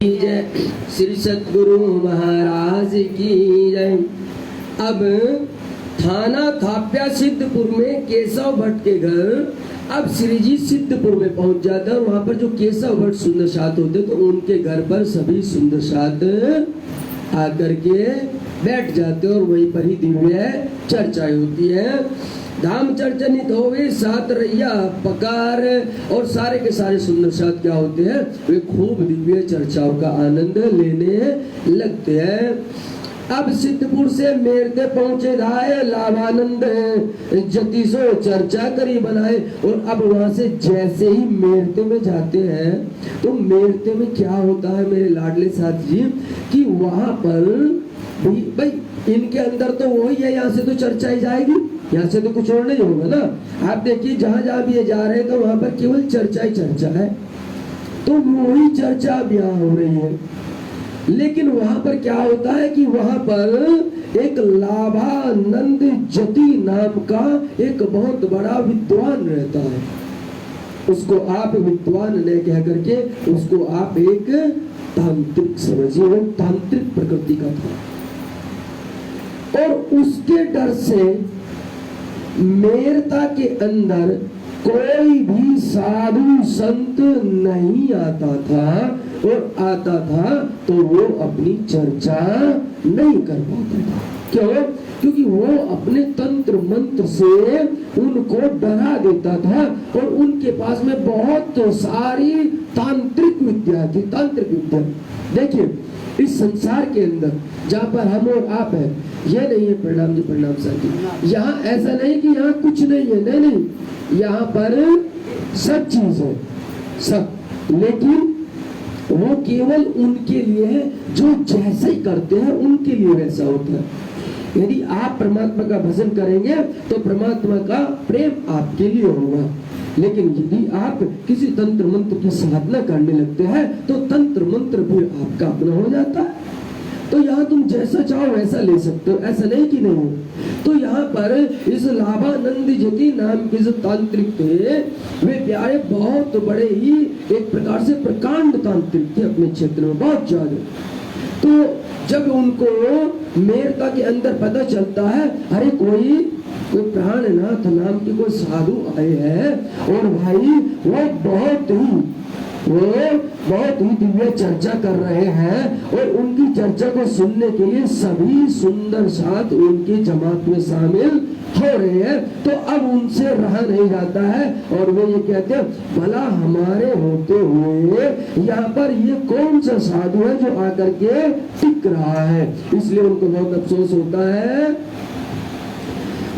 जय श्री सतगुरु महाराज की जय। अब थाना थाप्या सिद्धपुर में केशव भट्ट के घर, अब श्री जी सिद्धपुर में पहुंच जाता है। वहां पर जो केशव भट्ट सुंदर साथ होते तो उनके घर पर सभी सुंदर साथ आकर के बैठ जाते और वहीं पर ही दिव्य चर्चा होती है। धाम चर्चनित होवे सात रैया पकार, और सारे के सारे सुंदर साथ क्या होते हैं, वे खूब दिव्य चर्चाओं का आनंद लेने लगते हैं। अब सिद्धपुर से मेरते पहुंचे धाये लाभानंद जतिसो चर्चा करी बनाए। और अब वहां से जैसे ही मेरते में जाते हैं तो मेरते में क्या होता है मेरे लाडले साथ जी, कि वहां पर भाई इनके अंदर तो वही है, यहाँ से तो चर्चा ही जाएगी, यहाँ से तो कुछ और नहीं होगा ना। आप देखिए जहां जहां भी ये जा रहे हैं तो वहां पर केवल चर्चा ही चर्चा है, तो वही चर्चा अब यहाँ हो रही है। लेकिन वहां पर क्या होता है कि वहां पर एक लाभानंद जति नाम का एक बहुत बड़ा विद्वान रहता है। उसको आप विद्वान न कह करके उसको आप एक तांत्रिक समझिए, तांत्रिक प्रकृति का था। और उसके डर से मेरता के अंदर कोई भी साधु संत नहीं आता था, और आता था तो वो अपनी चर्चा नहीं कर पाता था। क्यों? क्योंकि वो अपने तंत्र मंत्र से उनको डरा देता था, और उनके पास में बहुत सारी तांत्रिक विद्या थी। तांत्रिक विद्या देखिए, इस संसार के अंदर जहाँ पर हम और आप है, ये नहीं है प्रणाम जी प्रणाम साथी, यहाँ ऐसा नहीं कि यहाँ कुछ नहीं है, नहीं नहीं, यहाँ पर सब चीज है सब, लेकिन वो केवल उनके लिए है जो जैसे ही करते हैं उनके लिए वैसा होता है। यदि आप परमात्मा का भजन करेंगे तो परमात्मा का प्रेम आपके लिए होगा, लेकिन यदि आप किसी तंत्र मंत्र की साधना करने लगते हैं तो तंत्र मंत्र भी आपका अपना हो जाता है। तो यहाँ तुम जैसा चाहो वैसा ले सकते हो, ऐसा नहीं कि नहीं। तो यहाँ पर इस लाभानंद जति नाम के जो तांत्रिक थे, वे प्यारे बहुत बड़े ही एक प्रकार से प्रकांड तांत्रिक थे अपने क्षेत्र में, बहुत ज्यादा। तो जब उनको मेरता के अंदर पता चलता है, अरे कोई प्राणनाथ नाम के कोई साधु आए हैं, और भाई वो बहुत ही दिव्य चर्चा कर रहे हैं, और उनकी चर्चा को सुनने के लिए सभी सुंदर साथ उनकी जमात में शामिल हो रहे हैं, तो अब उनसे रहा नहीं जाता है। और वो ये कहते हैं, भला हमारे होते हुए यहाँ पर ये कौन सा साधु है जो आकर के टिक रहा है। इसलिए उनको बहुत अफसोस होता है।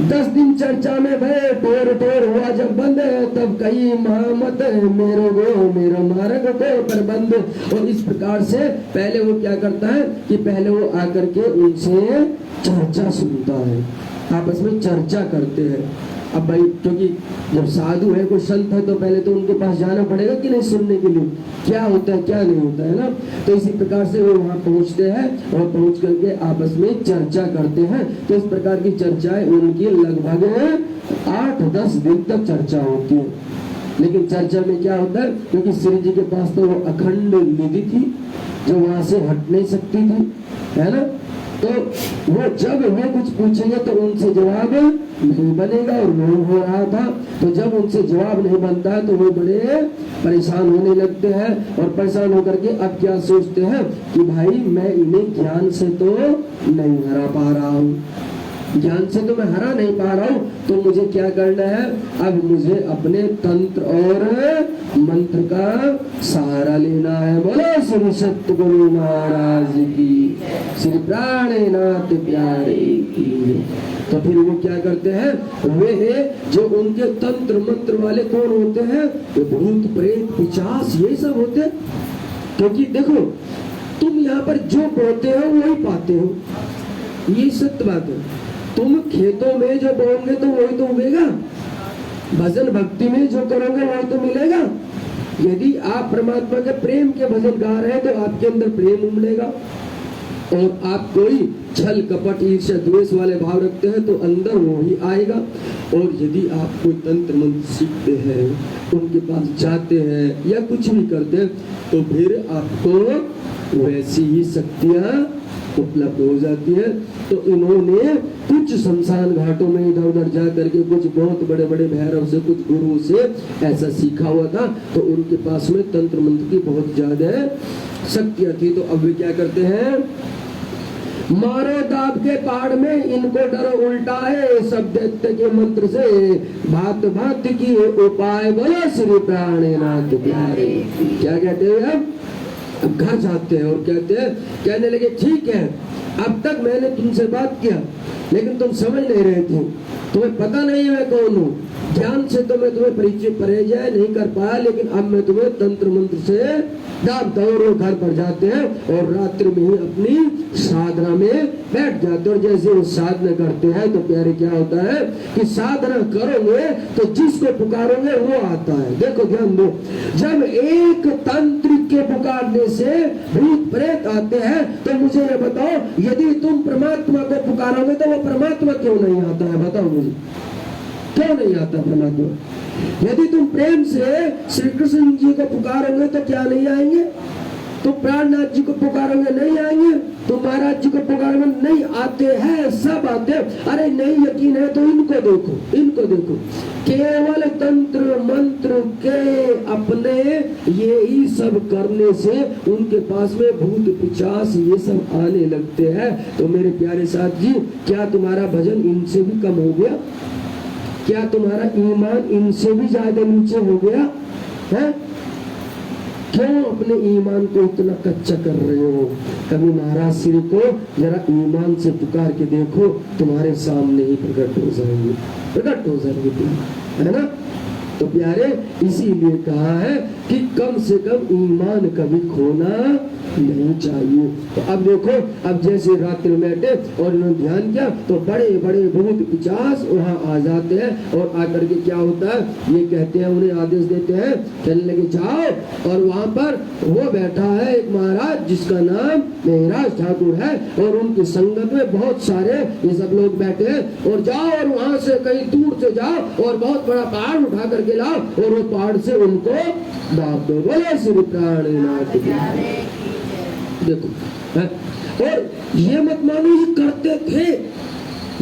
10 दिन चर्चा में भय टोर हुआ जब बंद, तब कई महामत मेरो मार्ग को प्रबंध। और इस प्रकार से पहले वो क्या करता है कि पहले वो आकर के उनसे चर्चा सुनता है, आपस में चर्चा करते हैं। अब भाई क्योंकि जब साधु है कोई संत है तो पहले तो उनके पास जाना पड़ेगा कि नहीं, सुनने के लिए क्या होता है क्या नहीं होता है ना। तो इसी प्रकार से वो वहां पहुंचते हैं और पहुंच करके आपस में चर्चा करते हैं। तो इस प्रकार की चर्चाएं उनकी लगभग 8-10 दिन तक चर्चा होती है। लेकिन चर्चा में क्या होता है, क्योंकि श्री जी के पास तो वो अखंड निधि थी जो वहां से हट नहीं सकती थी, है ना। तो वो जब वे कुछ पूछेंगे तो उनसे जवाब नहीं बनेगा, और नहीं हो रहा था। तो जब उनसे जवाब नहीं बनता है तो वो बड़े परेशान होने लगते हैं, और परेशान होकर के अब क्या सोचते हैं कि भाई मैं इन्हें ज्ञान से तो नहीं हरा पा रहा हूँ, ज्ञान से तो मैं हरा नहीं पा रहा हूँ, तो मुझे क्या करना है, अब मुझे अपने तंत्र और मंत्र का सहारा लेना है। बोलो श्री सतगुरु महाराज की, श्री प्राणनाथ प्यारे की। तो फिर वो क्या करते हैं, वे जो उनके तंत्र मंत्र वाले कौन होते हैं, वो भूत प्रेत पिशाच ये सब होते हैं। क्योंकि देखो तुम यहाँ पर जो बोते हो वही पाते हो, ये सत्य बात है। तुम खेतों में जो बोओगे तो वही तो उगेगा, भजन भक्ति में जो करोगे वही तो मिलेगा। यदि आप परमात्मा के प्रेम के भजन गा रहे हैं तो आपके अंदर प्रेम उमड़ेगा, और आप कोई छल कपट ईर्ष्या द्वेष वाले भाव रखते हैं तो अंदर वो ही आएगा। और यदि आप कोई तंत्र मंत्र सीखते हैं, उनके पास जाते हैं या कुछ भी करते हैं, तो फिर आपको वैसी ही शक्तियां उपलब्ध हो जाती है। तो इन्होंने कुछ शमशान घाटों में इधर उधर जा करके कुछ बहुत बड़े बड़े भैरव से, कुछ गुरु से ऐसा सीखा हुआ था, तो उनके पास में तंत्र मंत्र की बहुत ज्यादा शक्तियां थी। तो अब वे क्या करते हैं, मारो दाब के पहाड़ में, इनको डरो उल्टा है, सब दैत्य के मंत्र से भात भात की उपाय, बोलो श्री प्राणनाथ प्यारे। क्या कहते हैं, अब घर जाते हैं और कहते हैं, कहने लगे ठीक है, अब तक मैंने तुमसे बात किया लेकिन तुम समझ नहीं रहे थे, तुम्हें पता नहीं मैं कौन हूँ, ज्ञान से तो मैं तुम्हें परिचय नहीं कर पाया, लेकिन अब मैं तुम्हें तंत्र मंत्र से दाबता हूँ। और घर पर जाते हैं और रात्रि में ही अपनी साधना में बैठ जाते हैं। और जैसे वो साधना करते हैं तो प्यारे क्या होता है कि साधना करोगे तो जिसको पुकारोगे वो आता है। देखो ध्यान दो, जब एक तांत्रिक के पुकारने से भूत प्रेत आते हैं तो मुझे ये बताओ, यदि तुम परमात्मा को पुकारोगे तो वो परमात्मा क्यों नहीं आता है, बताओ मुझे, क्यों नहीं आता परमात्मा? यदि तुम प्रेम से श्री कृष्ण जी को पुकारोगे तो क्या नहीं आएंगे? तुम प्राणनाथ जी को पुकारोगे नहीं आएंगे? तुम महाराज जी को पुकारोगे नहीं आते हैं, सब आते हैं। अरे नहीं यकीन है तो इनको देखो, इनको देखो, केवल तंत्र मंत्र के अपने ये ही सब करने से उनके पास में भूत पिशाच ये सब आने लगते हैं। तो मेरे प्यारे साथ जी, क्या तुम्हारा भजन इनसे भी कम हो गया? क्या तुम्हारा ईमान इनसे भी ज्यादा नीचे हो गया है? क्यों अपने ईमान को इतना कच्चा कर रहे हो? कभी महाराज श्री को जरा ईमान से पुकार के देखो, तुम्हारे सामने ही प्रकट हो जाएंगे, प्रकट हो जाएंगे तुम, है ना? तो प्यारे इसीलिए कहा है कि कम से कम ईमान कभी खोना नहीं चाहिए। तो अब देखो, अब जैसे रात्रि में बैठे और उन्होंने ध्यान किया तो बड़े बड़े भूत पिशाच वहाँ आ जाते हैं। और आकर के क्या होता है, ये कहते हैं, उन्हें आदेश देते हैं, कहने लगे जाओ। और वहाँ पर वो बैठा है एक महाराज जिसका नाम मेहराज ठाकुर है, और उनकी संगत में बहुत सारे ये सब लोग बैठे हैं। और जाओ और वहाँ से कहीं दूर से जाओ और बहुत बड़ा पहाड़ उठा करके लाओ और वो पहाड़ से उनको दाब दो। बोले श्री प्राणनाथ देखो है? और ये मत मानो ये करते थे,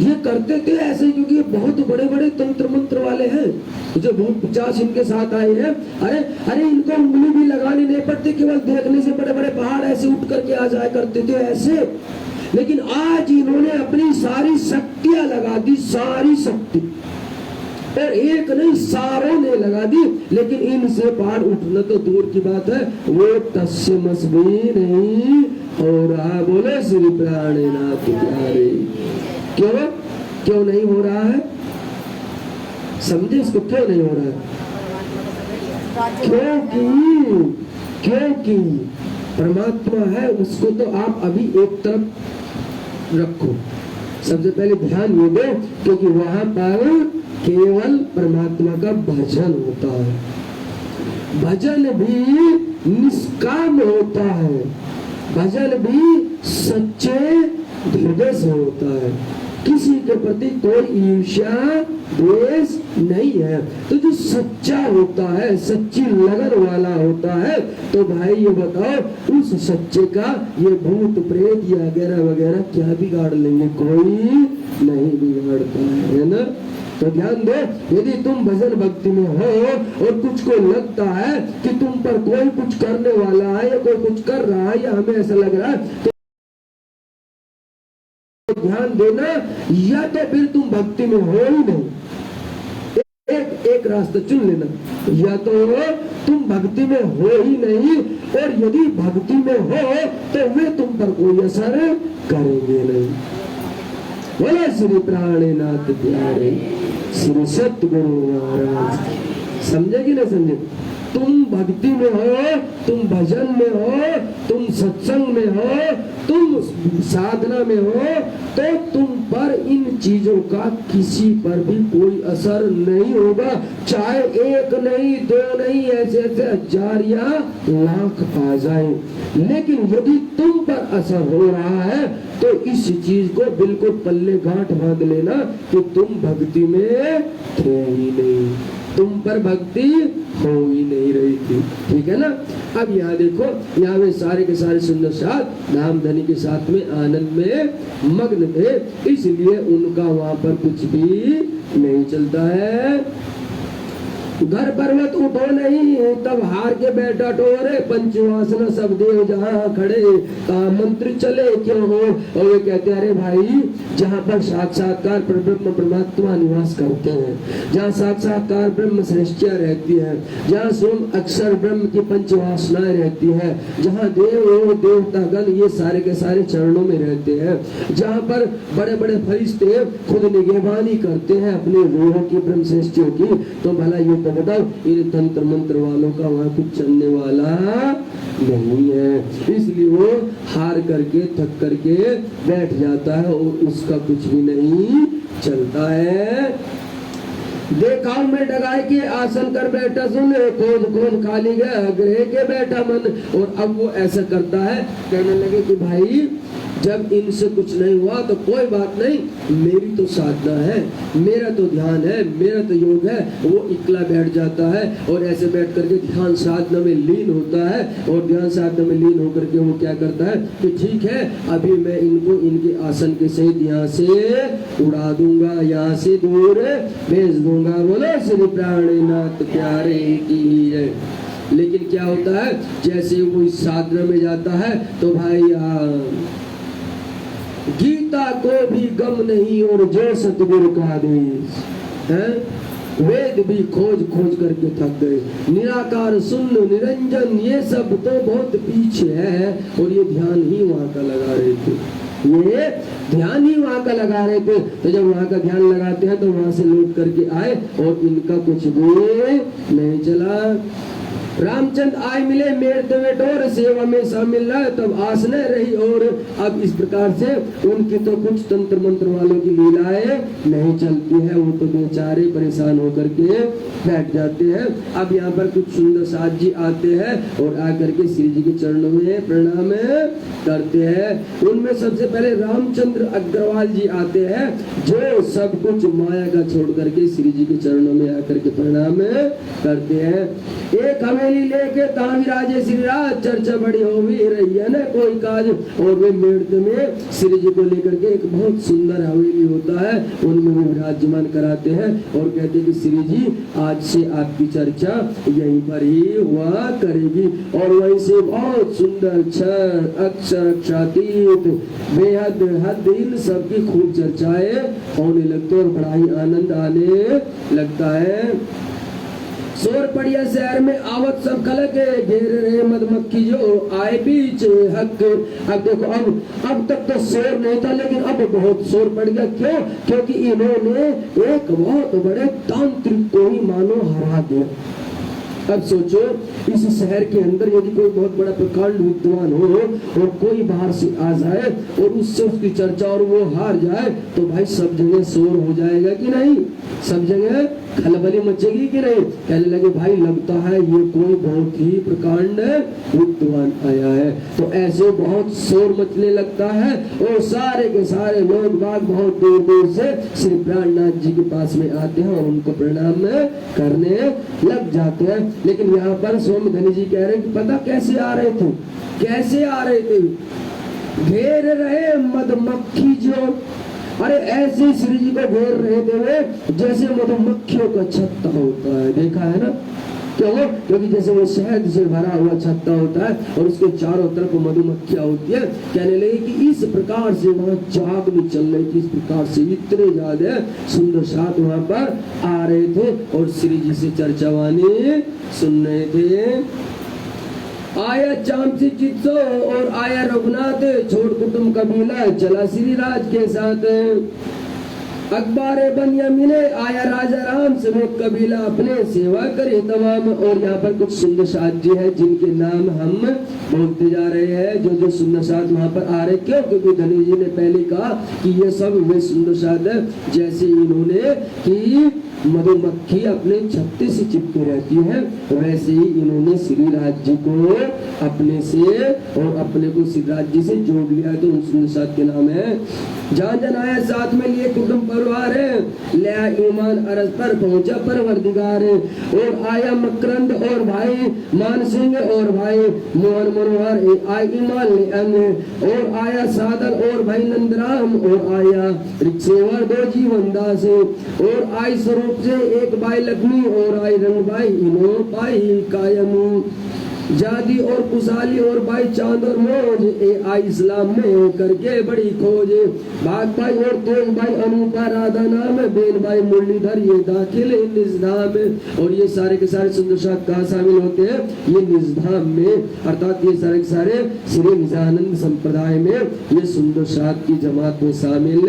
ये करते थे ऐसे, क्योंकि ये बहुत बड़े बड़े तंत्र मंत्र वाले हैं जो बहुत 50 इनके साथ आए हैं। अरे अरे इनको उंगली भी लगानी नहीं पड़ती, केवल देखने से बड़े बड़े पहाड़ ऐसे उठ करके आ जाया करते थे ऐसे। लेकिन आज इन्होंने अपनी सारी शक्तियां लगा दी, सारी शक्ति, और एक नहीं सारों ने लगा दी। लेकिन इनसे पहाड़ उठना तो दूर की बात है, वो तस्य मस भी नहीं हो रहा। बोले श्री प्राणनाथ प्यारे। क्यों क्यों नहीं हो रहा है? समझे इसको, क्यों नहीं हो रहा है? क्योंकि परमात्मा है, उसको तो आप अभी एक तरफ रखो। सबसे पहले ध्यान ये दो, क्योंकि वहां पर केवल परमात्मा का भजन होता है। भजन भी निष्काम होता है, भजन भी सच्चे हृदय से होता है, किसी के प्रति कोई ईर्ष्या द्वेष नहीं है। तो जो सच्चा होता है, सच्ची लगन वाला होता है, तो भाई ये बताओ उस सच्चे का ये भूत प्रेत या वगैरह वगैरह क्या बिगाड़ लेंगे? कोई नहीं बिगाड़ता है ना? तो ध्यान दो, यदि तुम भजन भक्ति में हो और कुछ को लगता है कि तुम पर कोई कुछ करने वाला है या कोई कुछ कर रहा है या हमें ऐसा लग रहा है, तो ध्यान देना, या तो फिर तुम भक्ति में हो ही नहीं। एक रास्ता चुन लेना, या तो तुम भक्ति में हो ही नहीं, और यदि भक्ति में हो तो वे तुम पर कोई असर करेंगे नहीं। बोले श्री प्राणनाथ प्यारे, श्री सतगुरु महाराज। समझे कि नहीं समझे? तुम भक्ति में हो, तुम भजन में हो, तुम सत्संग में हो, तुम साधना में हो, तो तुम पर इन चीजों का किसी पर भी कोई असर नहीं होगा। चाहे एक नहीं, दो नहीं, ऐसे ऐसे हजार या लाख आ जाए, लेकिन यदि तुम पर असर हो रहा है तो इस चीज को बिल्कुल पल्ले गांठ बांध लेना कि तुम भक्ति में थे ही नहीं, तुम पर भक्ति हो ही नहीं रही थी। ठीक है ना? अब यहाँ देखो, यहाँ में सारे के सारे सुंदर साथ नाम धनी के साथ में आनंद में मग्न थे, इसलिए उनका वहां पर कुछ भी नहीं चलता है। घर पर्वत उठो नहीं, तब हार के बैठा टोरे, पंचवासना सब देव जहाँ खड़े, कहा मंत्र चले क्यों हो। और वे कहते हैं अरे भाई, जहाँ पर साक्षात्कार ब्रह्म परमात्मा निवास करते हैं, जहाँ साक्षात्कार ब्रह्म सृष्टियाँ रहती है, जहाँ स्वयं अक्षर ब्रह्म की पंचवासनाएं रहती है, जहाँ देव देवतागण ये सारे के सारे चरणों में रहते हैं, जहाँ पर बड़े बड़े फरिश्ते खुद निगहबानी करते हैं अपने रूहों की ब्रह्म सृष्टियों की, तो भला ये बताओ इन तंत्र मंत्र वालों का वहां कुछ चलने वाला नहीं है। इसलिए वो हार करके थक करके बैठ जाता है और उसका कुछ भी नहीं चलता है। देखा मैं डगाई के आसन कर बैठा सुन, खोज खोज खाली गया ग्रह के बैठा मन। और अब वो ऐसा करता है, कहने लगे कि भाई जब इनसे कुछ नहीं हुआ तो कोई बात नहीं, मेरी तो साधना है, मेरा तो ध्यान है, मेरा तो योग है। वो इकला बैठ जाता है और ऐसे बैठ करके ध्यान साधना में लीन होता है। और ध्यान साधना में लीन होकर के वो क्या करता है कि ठीक है, अभी मैं इनको इनके आसन के सहित यहाँ से उड़ा दूंगा, यहाँ से दूर भेज दूंगा। बोलो श्री प्राणनाथ प्यारे की जय। लेकिन क्या होता है, जैसे वो इस साधना में जाता है तो भाई गीता को भी गम नहीं और जो सतगुरु का आदेश है, वेद भी खोज खोज करके थक गए। निराकार शून्य निरंजन ये सब तो बहुत पीछे है, और ये ध्यान ही वहां का लगा रहे थे, ये ध्यान ही वहां का लगा रहे थे। तो जब वहां का ध्यान लगाते हैं तो वहां से लौट करके आए और इनका कुछ भी नहीं चला। रामचंद्र आए मिले मेरे टोर, सेवा में शामिल रहा, तब आसने रही। और अब इस प्रकार से उनकी तो कुछ तंत्र मंत्र वालों की लीलाएं नहीं चलती है, वो तो बेचारे परेशान होकर के बैठ जाते हैं। अब यहाँ पर कुछ सुंदर साथ जी आते हैं और आकर के श्री जी के चरणों में प्रणाम करते हैं। उनमें सबसे पहले रामचंद्र अग्रवाल जी आते हैं, जो सब कुछ माया का छोड़ करके श्री जी के चरणों में आकर के प्रणाम करते हैं। एक हवेली लेके ताविराजे श्री राज, चर्चा बड़ी हो भी रही है ना कोई काज। और वे मेड़ में श्री जी को लेकर के एक बहुत सुंदर हवेली होता है, उनमें भी विराजमान कराते हैं और कहते हैं कि श्री जी आज से आपकी चर्चा यहीं पर ही हुआ करेगी। और वहीं से बहुत सुंदर अक्षर अक्षातीत बेहद हद इन सबकी खूब चर्चाएं होने लगती है और बड़ा ही आनंद आने लगता है। शोर पड़िया शहर में आवत सब खलक, घेर रहे मधुमक्खी जो आए बीच हक। अब देखो, अब तक तो शोर नहीं था, लेकिन अब बहुत शोर पड़ गया। क्यों? क्योंकि इन्होंने एक बहुत बड़े तांत्रिक को ही मानो हरा दिया। अब सोचो, इस शहर के अंदर यदि कोई बहुत बड़ा प्रकांड विद्वान हो और कोई बाहर से आ जाए और उससे उसकी चर्चा और वो हार जाए, तो भाई सब जगह शोर हो जाएगा कि नहीं, सब जगह खलबली मचेगी कि नहीं। कहने लगे भाई लगता है ये कोई बहुत ही प्रकांड विद्वान आया है। तो ऐसे बहुत शोर मचने लगता है और सारे के सारे लोग बाग बहुत दूर दूर से श्री प्राणनाथ जी के पास में आते हैं और उनको प्रणाम करने लग जाते हैं। लेकिन यहाँ पर स्वामी धनी जी कह रहे हैं कि पता कैसे आ रहे थे, कैसे आ रहे थे, घेर रहे मधुमक्खी जो। अरे ऐसे श्री जी को घेर रहे थे वे जैसे मधुमक्खियों का छत्ता होता है, देखा है ना। क्यों? क्योंकि जैसे वो शहद से भरा हुआ छत्ता होता है और उसके चारों तरफ मधुमक्खियां होती है। कहने लगे कि इस प्रकार से वहाँ जाग नहीं चल रही थी, इस प्रकार से इतने ज्यादा सुंदर साथ वहाँ पर आ रहे थे और श्री जी से चर्चा वाणी सुन रहे थे। आया चामसी चित्सो और आया रघुनाथ, छोड़ कुटुंब कबीला चला श्री राज के साथ। अखबार बनियामिने आया राजा राम समेत कबीला अपने सेवा करे तमाम। और यहाँ पर कुछ सुंदर साथ जी है जिनके नाम हम बोलते जा रहे हैं, जो जो सुंदर साथ वहाँ पर आ रहे। क्यों? क्योंकि धनी जी ने पहले कहा कि ये सब वे सुंदर साथ है जैसे इन्होंने कि मधुमक्खी अपने छत्ते से चिपकी रहती है, वैसे ही इन्होंने श्री राज जी को अपने से और अपने को श्री राज जी से जोड़ लिया। तो उन सुंदर साथ के नाम है। जान जन आया साथ में लिए कुटुंब परिवार है, ले ईमान अरज पर पहुंचा परवरदिगार है। और आया मकरंद और भाई मान सिंह और भाई मोहन मनोहर आय ईमान ले अन्य। और आया सादल और भाई नंदराम और आया रिक्सेवर दो जीवन दास। और आई स्वरूप से एक भाई लक्ष्मी और आई रंग भाई इनो पाई कायम। जादी और कुशाली और भाई चांद और मोज ए आई इस्लाम में करके बड़ी खोज। भाग भाई और तेज भाई अनूपा राधा नाम है, बेन भाई मुरलीधर ये दाखिल निजधाम में। और ये सारे के सारे सुंदर साथ कहाँ शामिल होते हैं? ये निजधाम में, अर्थात ये सारे के सारे श्री निजानंद संप्रदाय में ये सुंदर साथ की जमात में शामिल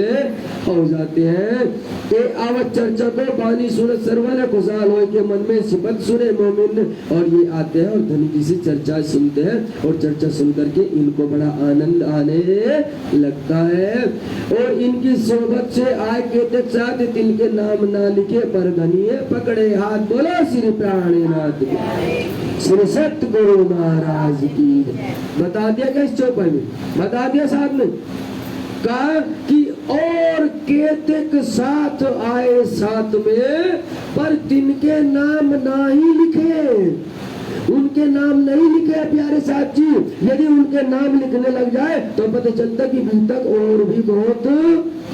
हो जाते हैं। ए आवत चर्चा को पानी सुन सर्वन खुशहाल हो के मन में सिफत सुने मोमिन। और ये आते हैं और धनी जी से चर्चा सुनते हैं और चर्चा सुन करके इनको बड़ा आनंद आने लगता है। और इनकी सोबत से आए के साथ इनके नाम ना लिखे पर धनिये पकड़े हाथ। बोलो श्री प्राणनाथ श्री सतगुरु महाराज की। बता दिया क्या इस चौपाई में? बता दिया साथ में कहा कि और केतक साथ आए साथ में पर तिनके नाम ना ही लिखे। उनके नाम नहीं लिखे प्यारे साथ जी। यदि उनके नाम लिखने लग जाए तो पता चलता कि बीतक और भी बहुत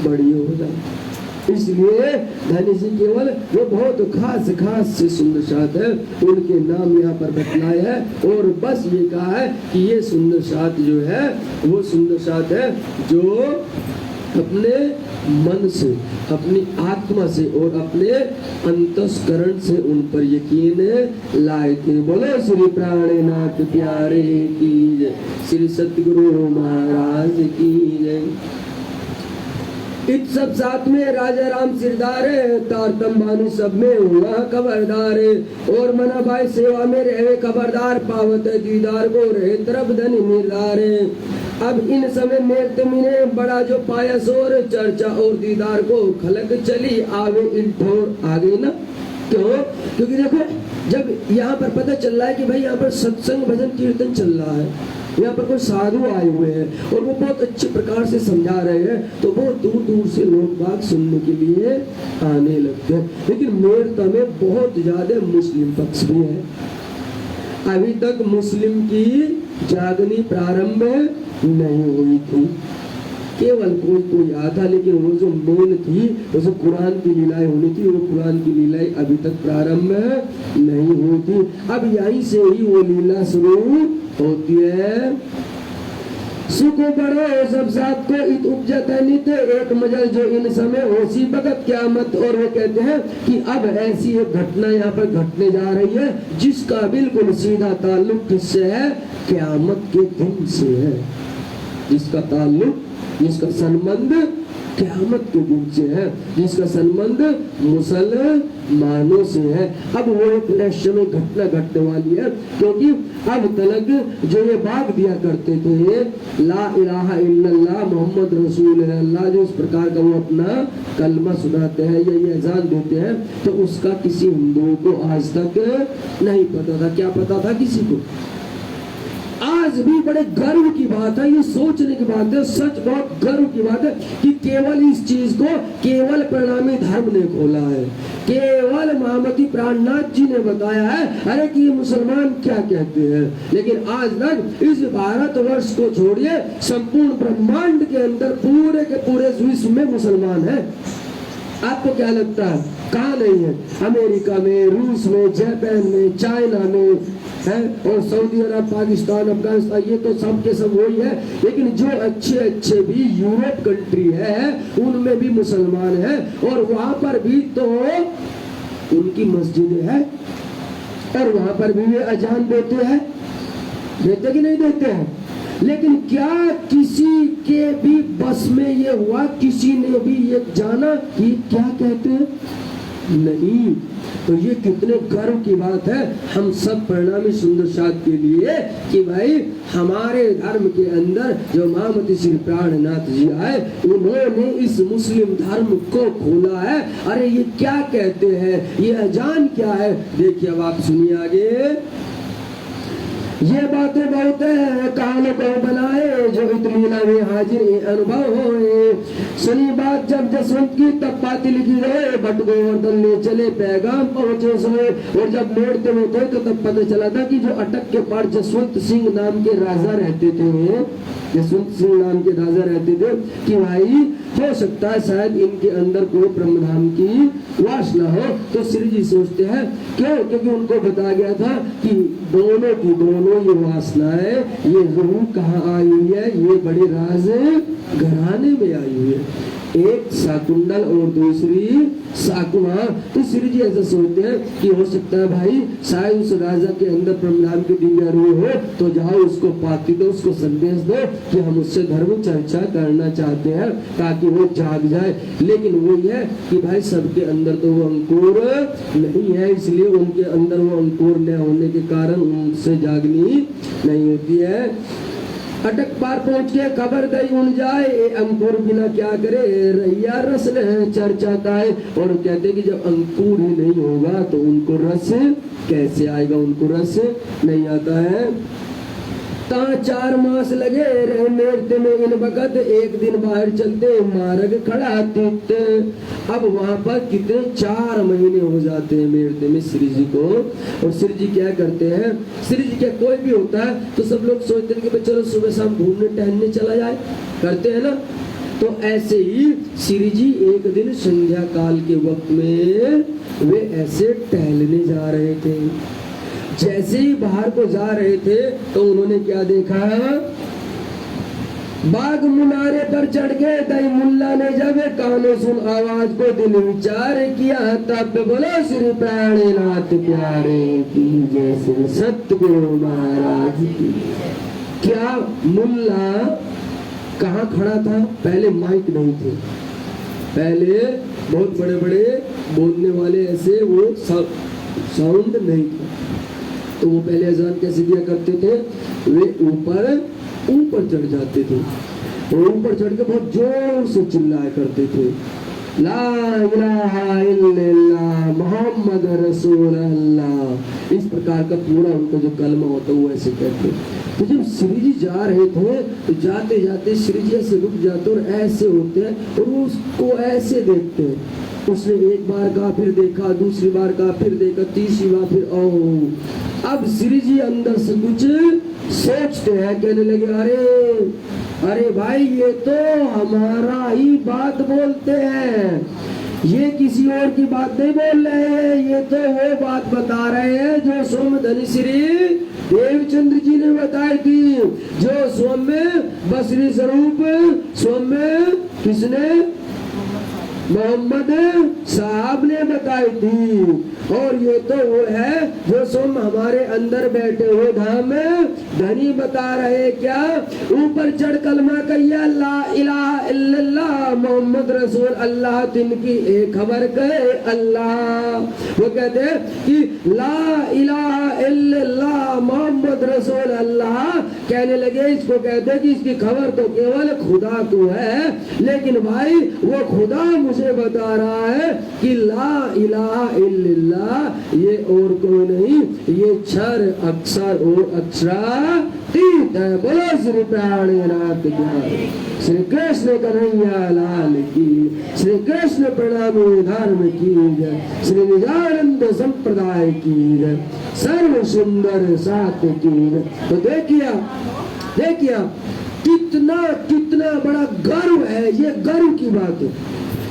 बड़ी हो जाए। इसलिए धनी जी केवल वो बहुत खास खास से सुंदर साथ है, उनके नाम यहाँ पर बतलाए है। और बस ये कहा है कि ये सुंदर साथ जो है वो सुंदर साथ है जो अपने मन से, अपनी आत्मा से और अपने अंतस्करण से उन पर यकीन लाए थे। बोलो श्री प्राणनाथ प्यारे की जय, श्री सतगुरु महाराज की जय। इत सब साथ में राजा राम सिरदार तारतम बानु सब में हुआ खबरदार। और मना भाई सेवा में रहे खबरदार, पावत दीदार को रहे तरफ धनी निर्धार। अब इन समय मेरे बड़ा जो पाया शोर, चर्चा और दीदार को खलक चली आवे इन ठोर। आ गई ना? क्यों? क्योंकि देखो जब यहाँ पर पता चल रहा है कि भाई यहाँ पर सत्संग भजन कीर्तन चल रहा है, यहाँ पर कोई साधु आए हुए हैं और वो बहुत अच्छे प्रकार से समझा रहे हैं, तो बहुत दूर दूर से लोग बात सुनने के लिए आने लगते हैं। लेकिन मेरता में बहुत ज्यादा मुस्लिम पक्ष भी है। अभी तक मुस्लिम की जागनी प्रारंभ नहीं हुई थी, केवल कोई कोई आता। लेकिन वो जो मेन थी, वो जो कुरान की लीलाएं होनी थी, वो कुरान की लीलाएं अभी तक प्रारंभ नहीं हुई थी। अब यहीं से ही वो लीला शुरू होती है। सुख बड़ो सब साथ को इत उपजत नित एक मजल जो इन समय होशी बगत क्यामत। और वो कहते हैं कि अब ऐसी एक घटना यहाँ पर घटने जा रही है जिसका बिल्कुल सीधा ताल्लुक किससे है? क्यामत के दिन से है। जिसका ताल्लुक, जिसका संबंध क्यामत के दिन से है, जिसका संबंध मुसलमानों से है। अब वो एक रहस्यमय घटना घटने वाली है, क्योंकि अब तलक जो ये भाग दिया करते थे ला इलाहा इल्लल्लाह मोहम्मद रसूलुल्लाह, जो इस प्रकार का वो अपना कलमा सुनाते हैं या ये अजान देते हैं, तो उसका किसी हिंदुओं को आज तक नहीं पता था। क्या पता था किसी को? आज भी बड़े गर्व की बात है, ये सोचने की बात है, सच बहुत गर्व की बात है कि केवल इस चीज को केवल प्रणामी धर्म ने खोला है, केवल महामती प्राणनाथ जी ने बताया है। अरे कि ये मुसलमान क्या कहते हैं, लेकिन आज तक इस भारतवर्ष को छोड़िए संपूर्ण ब्रह्मांड के अंदर पूरे के पूरे विश्व में मुसलमान है। आपको क्या लगता है कहाँ नहीं है? अमेरिका में, रूस में, जापान में, चाइना में है, और सऊदी अरब, पाकिस्तान, अफगानिस्तान, ये तो सब के सब वही है। लेकिन जो अच्छे अच्छे भी यूरोप कंट्री है उनमें भी मुसलमान है, और वहां पर भी तो उनकी मस्जिद है और वहां पर भी वे अजान देते हैं। देते कि नहीं देते हैं? लेकिन क्या किसी के भी बस में ये हुआ, किसी ने भी ये जाना कि क्या कहते हैं? नहीं। तो ये कितने गर्व की बात है हम सब प्रणामी सुंदर साथ के लिए कि भाई हमारे धर्म के अंदर जो महामती श्री प्राणनाथ जी आए, उन्होंने इस मुस्लिम धर्म को खोला है। अरे ये क्या कहते हैं, ये अजान क्या है? देखिए अब आप सुनिए आगे। ये बातें बहुत है काल को बनाए, जो इतमीना में हाजिर अनुभव होए। सुनी बात जब जसवंत की तब पाती लिखी गए, बट गोवर्धन ले चले पैगाम पहुंचे सोए। और जब मोड़ते में थे तो तब पता चला था कि जो अटक के पार जसवंत सिंह नाम के राजा रहते थे, जसवंत सिंह नाम के राजा रहते थे, कि भाई हो सकता है शायद इनके अंदर कोई ब्रह्मधाम की वासना हो। तो श्री जी सोचते हैं क्यों, क्योंकि उनको बताया गया था कि दोनों की दोनों ये वासनाएं, ये रूह कहाँ आई हुई है, ये बड़े राज घराने में आई हुई है, एक शाकुंडल और दूसरी साकुआ। तो श्री जी ऐसा सोचते हैं कि हो सकता है भाई शायद उस राजा के अंदर ब्रह्मधाम की दिव्य रूह हो, तो जाओ उसको पाती दो, उसको संदेश दो कि हम उससे धर्म चर्चा करना चाहते हैं, ताकि वो जाग जाए। लेकिन वो ये है कि भाई सबके अंदर तो वो अंकुर नहीं है, इसलिए उनके अंदर वो अंकुर न होने के कारण उनसे जागनी नहीं होती है। अटक पार पहुंच के खबर दई उन जाए, अंकुर बिना क्या करे रैया रस चर्चा का है। और कहते कि जब अंकुर ही नहीं होगा तो उनको रस कैसे आएगा, उनको रस नहीं आता है। ता 4 मास लगे रहे मेरते में इन वक्त, एक दिन बाहर चलते मार्ग खड़ा तित। अब वहां पर कितने 4 महीने हो जाते हैं मेरते में श्री जी को। और श्री जी क्या करते हैं, श्री जी क्या कोई भी होता है तो सब लोग सोचते हैं कि चलो सुबह शाम घूमने टहलने चला जाए, करते हैं ना। तो ऐसे ही श्री जी एक दिन संध्या काल के वक्त में वे ऐसे टहलने जा रहे थे। जैसे ही बाहर को जा रहे थे तो उन्होंने क्या देखा, बाग मुनारे पर चढ़ गए। दई मुल्ला ने जब कानों सुन आवाज को दिल विचार किया, तब बोलो श्री प्राणनाथ प्यारे की जैसे सतगुरु महाराज की। क्या मुल्ला कहाँ खड़ा था? पहले माइक नहीं थे, पहले बहुत बड़े बड़े बोलने वाले ऐसे वो साउंड नहीं था। तो वो पहले अजान कैसे दिया करते थे, वे ऊपर चढ़ जाते थे और ऊपर चढ़ के बहुत जोर से चिल्लाया करते थे, ला इलाहा इल्लल्लाह मोहम्मद रसूल अल्लाह। इस प्रकार का पूरा उनका जो कलमा होता है वो ऐसे कहते। तो जब श्री जी जा रहे थे तो जाते जाते श्री जी ऐसे रुक जाते और ऐसे होते हैं और वो उसको ऐसे देखते हैं। उसने एक बार कहा, फिर देखा, दूसरी बार कहा, फिर देखा, तीसरी बार फिर ओ। अब श्री जी अंदर से कुछ सोचते हैं, कहने लगे अरे भाई ये तो हमारा ही बात बोलते हैं, ये किसी और की बात नहीं बोल रहे हैं, ये तो वो बात बता रहे हैं जो सोम धनी श्री देवचंद्र जी ने बताई थी, जो सौम्य बसरी स्वरूप सौम्य किसने मोहम्मद साहब ने बताई थी। और ये तो वो है जो सोम हमारे अंदर बैठे हुए धाम धनी बता रहे। क्या ऊपर चढ़ कलमा कहिया ला इलाहा इल्लल्लाह मोहम्मद रसूल अल्लाह, तिनकी एक खबर कहे अल्लाह। वो कहते हैं कि ला इलाहा इल्लल्लाह मोहम्मद रसूल अल्लाह, कहने लगे इसको कहते हैं कि इसकी खबर तो केवल खुदा को है, लेकिन भाई वो खुदा मुझे बता रहा है कि ला इलाहा इल्लल्लाह ये और कोई नहीं, ये क्षर अक्षर और अक्षरातीत है। बोलो श्री प्राणनाथ की, श्री कृष्ण कन्हैया लाल की, श्री कृष्ण प्रणामी धर्म की जय, श्री निजानंद संप्रदाय की जय, सर्व सुंदर सात की जय। तो देखिए कितना बड़ा गर्व है, ये गर्व की बात है,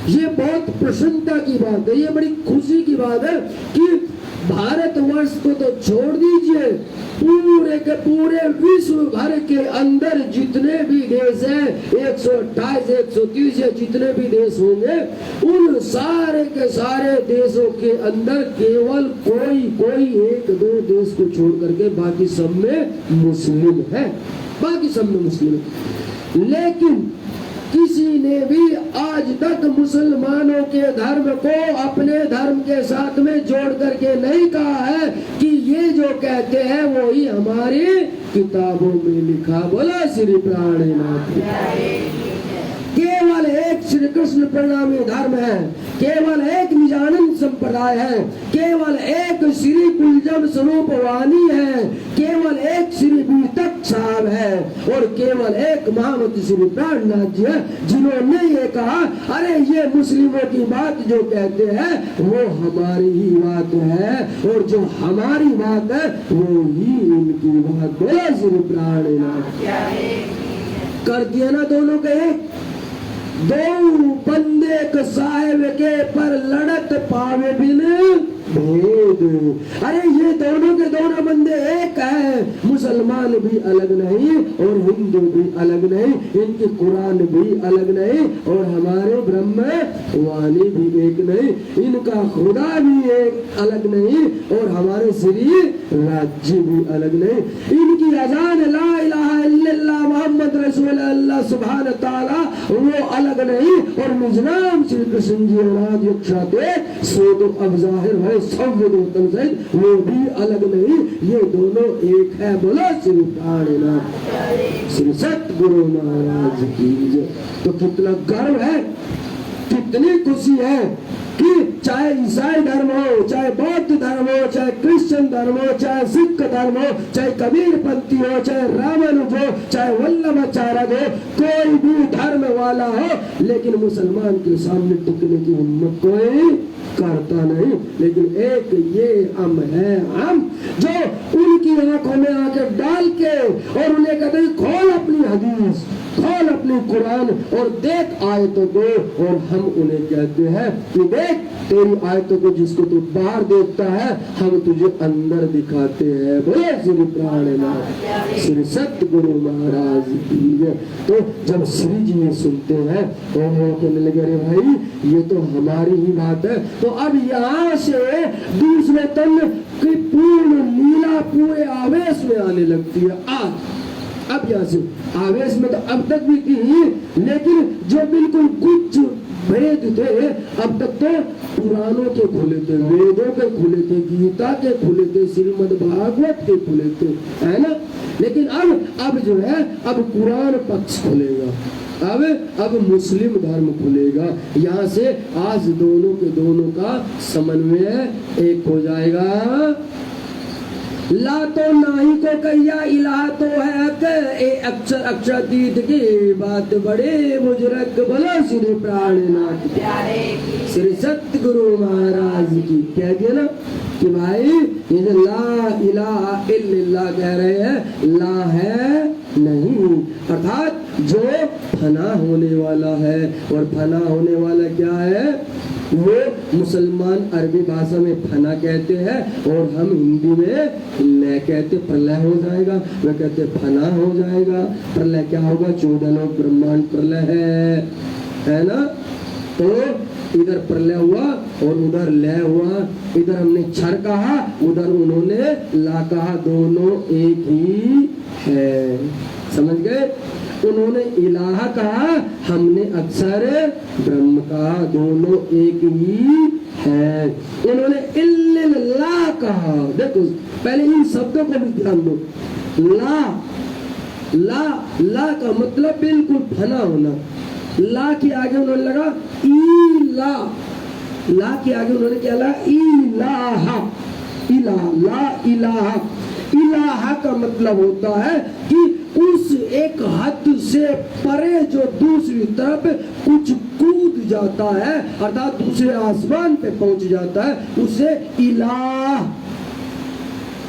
ये बहुत प्रसन्नता की बात है, ये बड़ी खुशी की बात है कि भारतवर्ष को तो छोड़ दीजिए, पूरे के पूरे विश्व भर के अंदर जितने भी देश हैं 128 130 जितने भी देश होंगे, उन सारे के सारे देशों के अंदर केवल कोई 1-2 देश को छोड़ करके बाकी सब में मुस्लिम है, बाकी सब में मुस्लिम है। लेकिन किसी ने भी आज तक मुसलमानों के धर्म को अपने धर्म के साथ में जोड़ करके नहीं कहा है कि ये जो कहते हैं वो ही हमारी किताबों में लिखा। बोला श्री प्राणनाथ। केवल एक श्री कृष्ण परिणामी धर्म है, केवल एक निजानंद संप्रदाय है, केवल एक श्री कुलजम स्वरूप वाणी है, केवल एक श्री बीतक साहब है और केवल एक महामती श्री प्राणनाथ जी है, जिन्होंने ये कहा अरे ये मुस्लिमों की बात जो कहते हैं वो हमारी ही बात है और जो हमारी बात है वो ही इनकी बात। बोला श्री प्राणनाथ। कर दिया ना दोनों के एक। दो बंदे साहेब के पर लड़त पावे बिन भेद। अरे ये दोनों के दोनों बंदे एक है, मुसलमान भी अलग नहीं और हिंदू भी अलग नहीं, इनकी कुरान भी अलग नहीं और हमारे ब्रह्म वाणी भी एक नहीं, इनका खुदा भी एक अलग नहीं और हमारे श्री राज्य भी अलग नहीं। इनकी अजान ला इलाहा इल्लल्लाह मोहम्मद रसूलुल्लाह सुभान ताला वो अलग नहीं और निजनाम श्री कृष्ण जी सो तो अब जाहिर है वो भी अलग नहीं, ये दोनों एक है। बोला श्री प्राणनाथ श्री सतगुरु महाराज की जय। तो कितना गर्व है, कितनी खुशी है कि चाहे ईसाई धर्म हो, चाहे बौद्ध धर्म हो, चाहे क्रिश्चियन धर्म हो, चाहे सिख धर्म हो, चाहे कबीर पंथी हो, चाहे रामानुज हो, चाहे वल्लभाचार्य हो, कोई भी धर्म वाला हो, लेकिन मुसलमान के सामने टिकने की हिम्मत कोई करता नहीं। लेकिन एक ये हम है, हम जो उनकी आंखों में आंखें डाल के और उन्हें कहते हैं खोल अपनी हदीस, खोल अपनी कुरान और देख आयतों को, और हम उन्हें कहते हैं कि देख तेरी आयतों को जिसको तू बाहर देखता है हम तुझे अंदर दिखाते हैं। बोले श्री प्राणनाथ श्री सतगुरु महाराज की जय। तो जब श्री जी ये सुनते हैं और वो कहने लगे अरे भाई ये तो हमारी ही बात है, तो अब यहाँ से दूसरे तन की पूर्ण लीला पूरे आवेश में आने लगती है। अब यहाँ से आवेश में तो अब तक भी थी, लेकिन जो बिल्कुल कुछ भेद थे अब तक तो पुराणों के खुले थे, वेदों के खुले थे, गीता के खुले थे, श्रीमद् भागवत के खुले थे, है ना। लेकिन अब जो है अब कुरान पक्ष खुलेगा, अब मुस्लिम धर्म खुलेगा। यहाँ से आज दोनों के दोनों का समन्वय एक हो जाएगा। ला तो नाही को कहिया इलाहा तो है अक्षर अक्षरातीत की बात बड़े बुजुर्ग। बोलो श्री प्राणनाथ श्री सतगुरु महाराज की। कह दिया ना कि भाई ये जो ला इलाहा इल्लल्लाह कह रहे हैं, ला है नहीं, अर्थात जो फना होने वाला है। और फना होने वाला क्या है, वो मुसलमान अरबी भाषा में फना कहते हैं और हम हिंदी में लय कहते, प्रलय हो जाएगा, वे कहते फना हो जाएगा। प्रलय क्या होगा, 14 लोग ब्रह्मांड प्रलय है ना। तो इधर प्रलय हुआ और उधर लय हुआ, इधर हमने क्षर कहा, उधर उन्होंने ला कहा, दोनों एक ही है। समझ गए। उन्होंने इलाहा कहा, हमने अक्षर ब्रह्म कहा, दोनों एक ही है। उन्होंने इल्लल्लाह कहा। देखो पहले इन शब्दों को भी ध्यान दो। ला ला ला का मतलब बिल्कुल फना होना। ला के आगे उन्होंने लगा इला, ला के आगे उन्होंने क्या लगा, इलाहा, इला ला इलाहा। इलाहा का मतलब होता है कि उस एक हद से परे जो दूसरी तरफ कुछ कूद जाता है, अर्थात दूसरे आसमान पे पहुंच जाता है, उसे इलाह।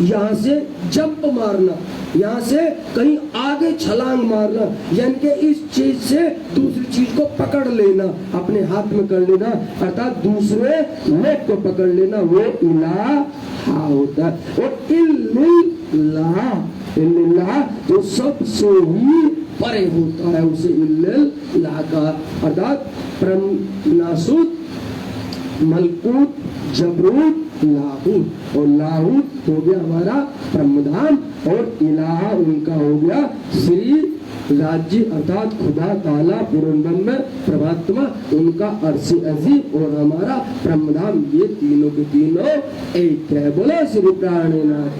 यहाँ से जंप मारना, यहाँ से कहीं आगे छलांग मारना, यानी कि इस चीज से दूसरी चीज को पकड़ लेना, अपने हाथ में कर लेना, अर्थात दूसरे लोग को पकड़ लेना, वो इलाहा होता है। और इल्लल्लाह जो सबसे ही परे होता है, उसे इल्लल्लाह का, अर्थात परम नासूत, मलकूत, जबरूत, लाहूत। और लाहूत हो गया हमारा ब्रह्मधाम और इलाहा उनका हो गया श्री राज्य अर्थात खुदा ताला पुरंदम परमात्मा, उनका अर्श अजीम और हमारा ब्रह्मधाम, ये तीनों के तीनों एक है। बोलो श्री प्राणनाथ।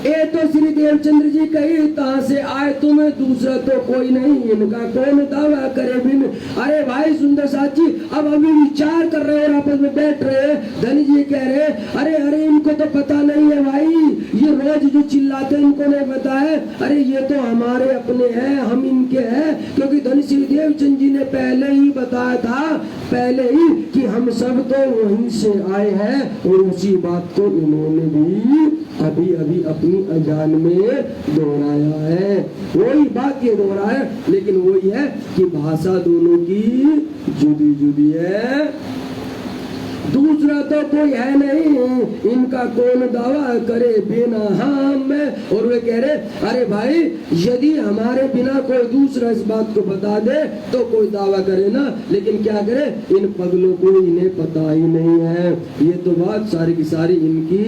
ये तो श्री देवचंद्र जी कही कहाँ से आए तुम्हें, दूसरा तो कोई नहीं, इनका कौन दावा करे बिन। अरे भाई सुंदर साथ जी, अब अभी विचार कर रहे हैं, आपस में बैठ रहे हैं। धनी जी कह रहे अरे अरे इनको तो पता नहीं है भाई, ये रोज जो चिल्लाते इनको नहीं पता है। अरे ये तो हमारे अपने हैं, हम इनके हैं, क्योंकि धनी श्री देवचंद जी ने पहले ही बताया था, पहले ही कि हम सब तो वहीं से आए हैं। और उसी बात को इन्होंने भी अभी अभी अपनी अजान में दोहराया है। वही बात ये दोहराया, लेकिन वही है कि भाषा दोनों की जुदी जुदी है, दूसरा तो कोई है नहीं, इनका कौन दावा करे बिना हम। और वे कह रहे अरे भाई यदि हमारे बिना कोई दूसरा इस बात को बता दे तो कोई दावा करे ना, लेकिन क्या करे, इन पगलों को इन्हें पता ही नहीं है। ये तो बात सारी की सारी इनकी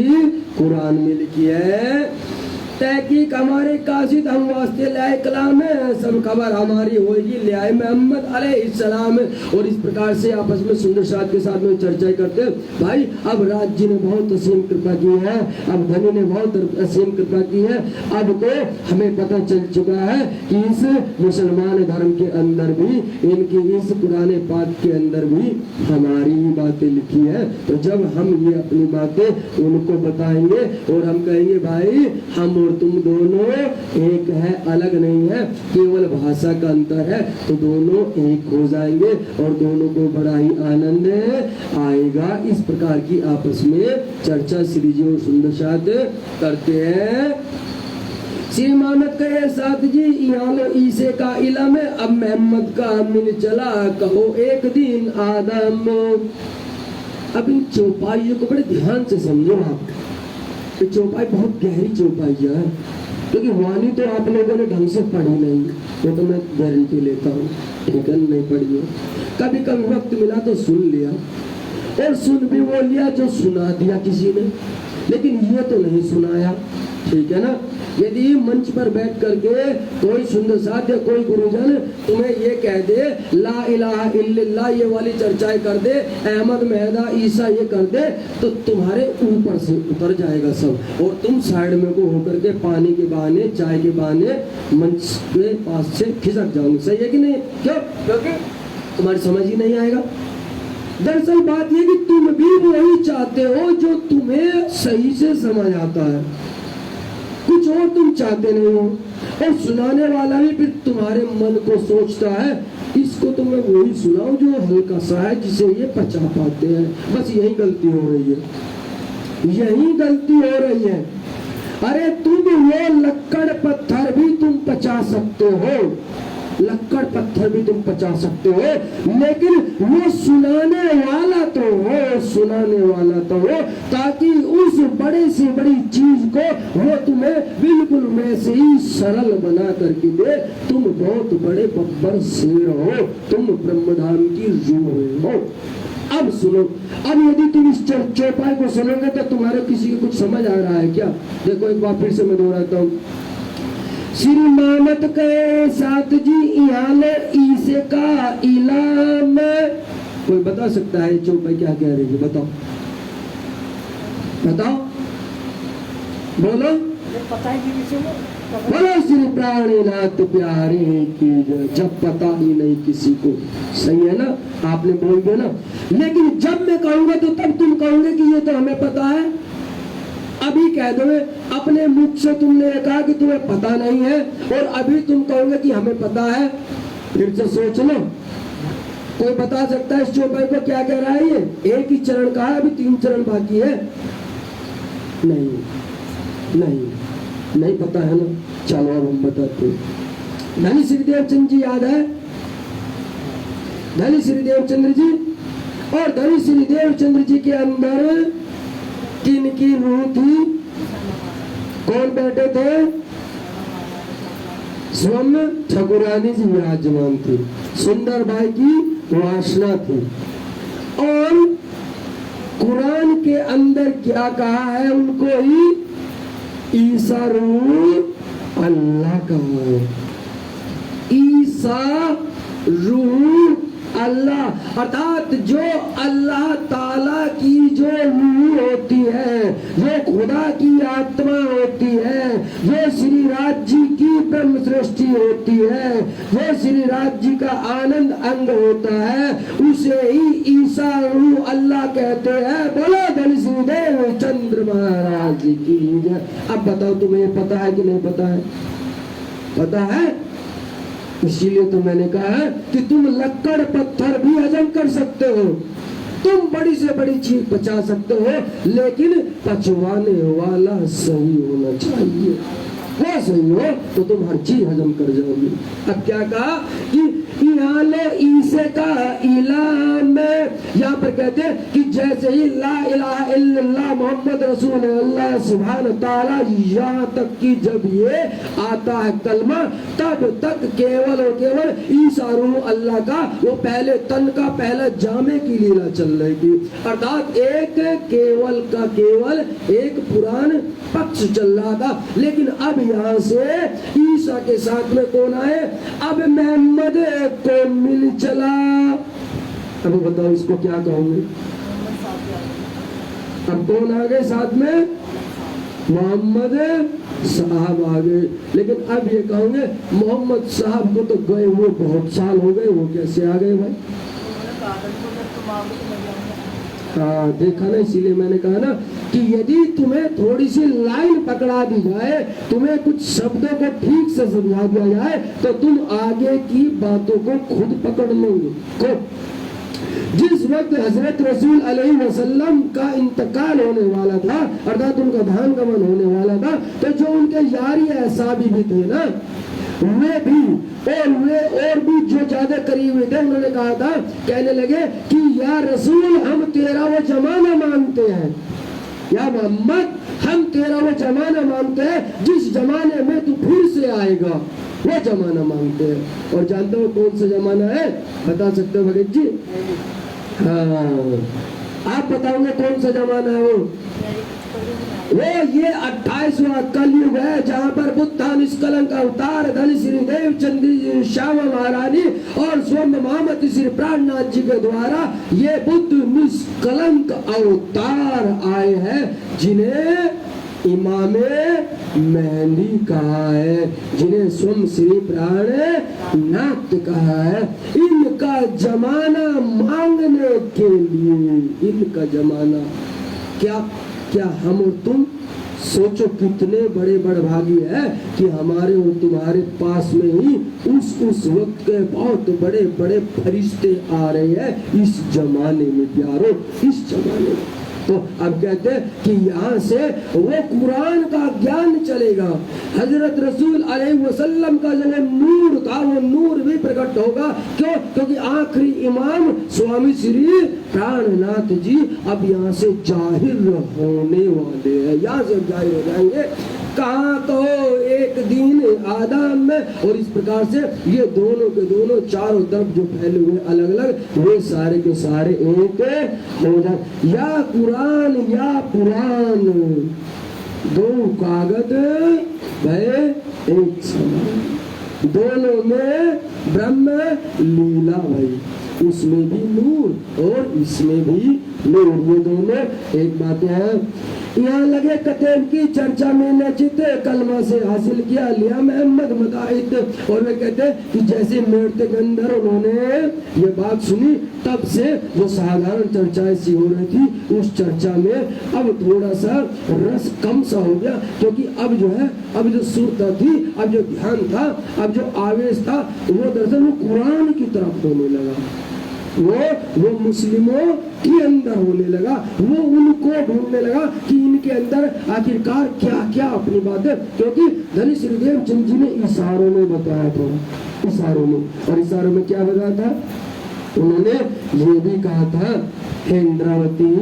कुरान में लिखी है। तहकीक हमारे कासिद हम वास्ते लाए कलाम है, सब खबर हमारी होगी लियाए मोहम्मद अलैहिस्सलाम। और इस प्रकार से आपस में सुंदर साथ के साथ में चर्चा करते भाई। अब राज जी ने बहुत असीम कृपा की है, अब धनी ने बहुत असीम कृपा की है। अब तो हमें पता चल चुका है कि इस मुसलमान धर्म के अंदर भी, इनकी इस पुराने पाक के अंदर भी हमारी ही बातें लिखी है। तो जब हम ये अपनी बातें उनको बताएंगे और हम कहेंगे भाई हम और तुम दोनों एक है, अलग नहीं है, केवल भाषा का अंतर है, तो दोनों एक हो जाएंगे और दोनों को बड़ा ही आनंद आएगा। इस प्रकार की आपस में चर्चा श्री जी और सुंदर साथ करते हैं। श्री मानत कहे साथ जी यहाँ ईसे का इलम, अब मोहम्मद का मिल चला, कहो एक दिन आदम। अब इन चौपाइयों को बड़े ध्यान से समझो आप, चौपाई बहुत गहरी चौपाई है, क्योंकि वाणी तो आप लोगों ने ढंग से पढ़ी नहीं, वो तो मैं गारंटी लेता हूँ, ठीक है नहीं पढ़ी है। कभी कभी वक्त मिला तो सुन लिया, और सुन भी वो लिया जो सुना दिया किसी ने, लेकिन ये तो नहीं सुनाया, ठीक है ना। यदि मंच पर बैठ करके कोई सुंदर साथ या कोई गुरुजन तुम्हें ये कह दे ला इलाहा इल्लल्लाह ये वाली चर्चाएं कर दे, अहमद मेहदा ईसा ये कर दे, तो तुम्हारे ऊपर से उतर जाएगा सब, और तुम साइड में को होकर के पानी के बहाने, चाय के बहाने मंच के पास से खिसक जाओगे। सही है कि नहीं? क्यों? क्योंकि तुम्हारी समझ ही नहीं आएगा। दरअसल बात ये कि तुम भी वही चाहते हो जो तुम्हें सही से समझ आता है, कुछ और तुम चाहते नहीं हो। और सुनाने वाला भी फिर तुम्हारे मन को सोचता है इसको तो मैं वही सुनाऊं जो हल्का सा है, जिसे ये पचा पाते हैं। बस यही गलती हो रही है, यही गलती हो रही है। अरे तुम वो लक्कड़ पत्थर भी तुम पचा सकते हो, लक्कड़ पत्थर भी तुम पचा सकते हो, लेकिन वो सुनाने वाला तो हो, सुनाने वाला तो हो, ताकि उस बड़े से बड़ी चीज को वो तुम्हें बिल्कुल वैसे ही सरल बना करके दे। तुम बहुत बड़े बब्बर शेर हो, तुम ब्रह्मधाम की रूह हो। अब सुनो, अब यदि तुम इस चौपाई को सुनोगे तो तुम्हारे किसी को कुछ समझ आ रहा है क्या? देखो एक बार फिर से मैं दोहराता हूँ। श्री मानत के साथ जी इयाले ईसे का इलाम। कोई बता सकता है चौपाई क्या कह रही है? बताओ बताओ, बोलो पता है कि बोलो श्री प्राणनाथ प्यारे की जब पता ही नहीं किसी को। सही है ना, आपने बोल दिया ना, लेकिन जब मैं कहूंगा तो तब तुम कहोगे कि ये तो हमें पता है। अभी कह दो अपने मुख से तुमने कहा कि तुम्हें पता नहीं है, और अभी तुम कहोगे कि हमें पता है। फिर से सोच लो, कोई बता सकता है इस चौपाई को क्या कह रहा है? ये एक ही चरण कहा है, अभी 3 चरण बाकी है। नहीं नहीं नहीं पता है ना, चलो अब हम बताते हैं। धनी श्री देवचंद्र जी याद है? धनी श्री देवचंद्र जी, और धनी श्री देवचंद्र जी के अंदर किन की रूह थी? कौन बैठे थे? स्वयं ठाकुरानी जी विराजमान थी, सुंदर बाई की वासना थी। और कुरान के अंदर क्या कहा है? उनको ही ईसा रूह अल्लाह का है। ईसा रूह अल्लाह, अर्थात जो अल्लाह ताला की जो रूह होती है, जो खुदा की आत्मा होती है, जो श्री राज जी की ब्रह्म सृष्टि होती है, जो श्री राज जी का आनंद अंग होता है, उसे ही ईसा रूह अल्लाह कहते हैं। बोलो धन श्री देव चंद्र महाराज जी की जय। अब बताओ तुम्हें पता है कि नहीं पता है? पता है, इसीलिए तो मैंने कहा है कि तुम लक्कड़ पत्थर भी हजम कर सकते हो, तुम बड़ी से बड़ी चीज पचा सकते हो, लेकिन पचवाने वाला सही होना चाहिए। वो सही हो तो तुम हर चीज हजम कर जाओगे। अब क्या कहा कि यहाँ लो ईसे का इलाह में, यहाँ पर कहते हैं कि जैसे ही ला इलाहा इल्लल्लाह मोहम्मद रसूल अल्लाह सुभान ताला, यहाँ तक कि जब ये आता है कलमा, तब तक केवल और केवल ईसा रूह अल्लाह का वो पहले तन का पहला जामे की लीला चल रही थी। अर्थात एक केवल का केवल एक पुरान पक्ष चल रहा था, लेकिन अब यहाँ से ईसा के साथ में कौन आए? अब मोहम्मद को मिल चला। अभी बताओ इसको क्या कहोगे? अब कौन आ गए साथ में? मोहम्मद साहब आ गए। लेकिन अब ये कहोगे मोहम्मद साहब को तो गए हुए बहुत साल हो गए, वो कैसे आ गए भाई? हाँ देखा ना, इसीलिए मैंने कहा ना कि यदि तुम्हें थोड़ी सी लाइन पकड़ा दी जाए, तुम्हें कुछ शब्दों को ठीक से समझा दिया जाए, तो तुम आगे की बातों को खुद पकड़ लोगे। जिस वक्त हजरत रसूल अलैहि वसल्लम का इंतकाल होने वाला था, अर्थात उनका धाम गमन होने वाला था, तो जो उनके यारी अहसाबी भी थे ना, वे भी जो ज्यादा करीब थे, उन्होंने कहा था, कहने लगे कि या रसूल हम तेरा वो जमाना मानते हैं, या मोहम्मद हम तेरा वो जमाना मानते हैं जिस जमाने में तू फिर से आएगा, वो जमाना मानते हैं। और जानते हो कौन सा जमाना है? बता सकते हो भगत जी? हाँ आप बताओगे कौन सा जमाना है वो? ये 28वां कलयुग है, जहाँ पर बुद्धा निष्कलंक अवतार धन श्री देव चंद्र श्यामा महारानी और स्वयं मोहम्मद श्री प्राणनाथ जी के द्वारा ये बुद्ध निष्कलंक अवतार आए हैं, जिन्हें इमामे मेहंदी कहा है, जिन्हें स्वयं श्री प्राणनाथ कहा है। इनका जमाना मांगने के लिए, इनका जमाना क्या हम और तुम सोचो कितने बड़े बड़भागी है कि हमारे और तुम्हारे पास में ही उस वक्त के बहुत बड़े बड़े फरिश्ते आ रहे हैं इस जमाने में प्यारो, इस जमाने में। तो अब कहते हैं कि यहाँ से वो कुरान का ज्ञान चलेगा, हजरत रसूल अलैहि वसल्लम का जो नूर था वो नूर भी प्रकट होगा। क्यों? क्योंकि आखिरी इमाम स्वामी श्री प्राणनाथ जी अब यहाँ से जाहिर होने वाले हैं, यहाँ से जाहिर हो जाएंगे। कहा तो एक दिन आदम में, और इस प्रकार से ये दोनों के दोनों चारों तरफ जो फैले हुए अलग अलग, वे सारे के सारे एक हो जाए। या कुरान या पुराण, दो कागज भय एक समान, दोनों में ब्रह्म लीला भई, उसमें भी नूर और इसमें भी नूर, ये दोनों एक बात है। यहाँ लगे कतेब की चर्चा में नचित कलमा से हासिल किया लिया मोहम्मद मदाहित, और वे कहते कि जैसे मेरते के अंदर उन्होंने ये बात सुनी, तब से जो साधारण चर्चा ऐसी हो रही थी उस चर्चा में अब थोड़ा सा रस कम सा हो गया, क्योंकि अब जो है, अब जो सुरता थी, अब जो ध्यान था, अब जो आवेश था, वो दरअसल वो कुरान की तरफ होने लगा, वो मुस्लिमों के अंदर होने लगा, वो उनको ढूंढने लगा कि इनके अंदर आखिरकार क्या क्या अपनी बात है। क्योंकि धनी श्रीदेव चंद जी ने इशारों में बताया था, इशारों में, और इशारों में क्या बताया था? उन्होंने ये भी कहा था, हे इंद्रावती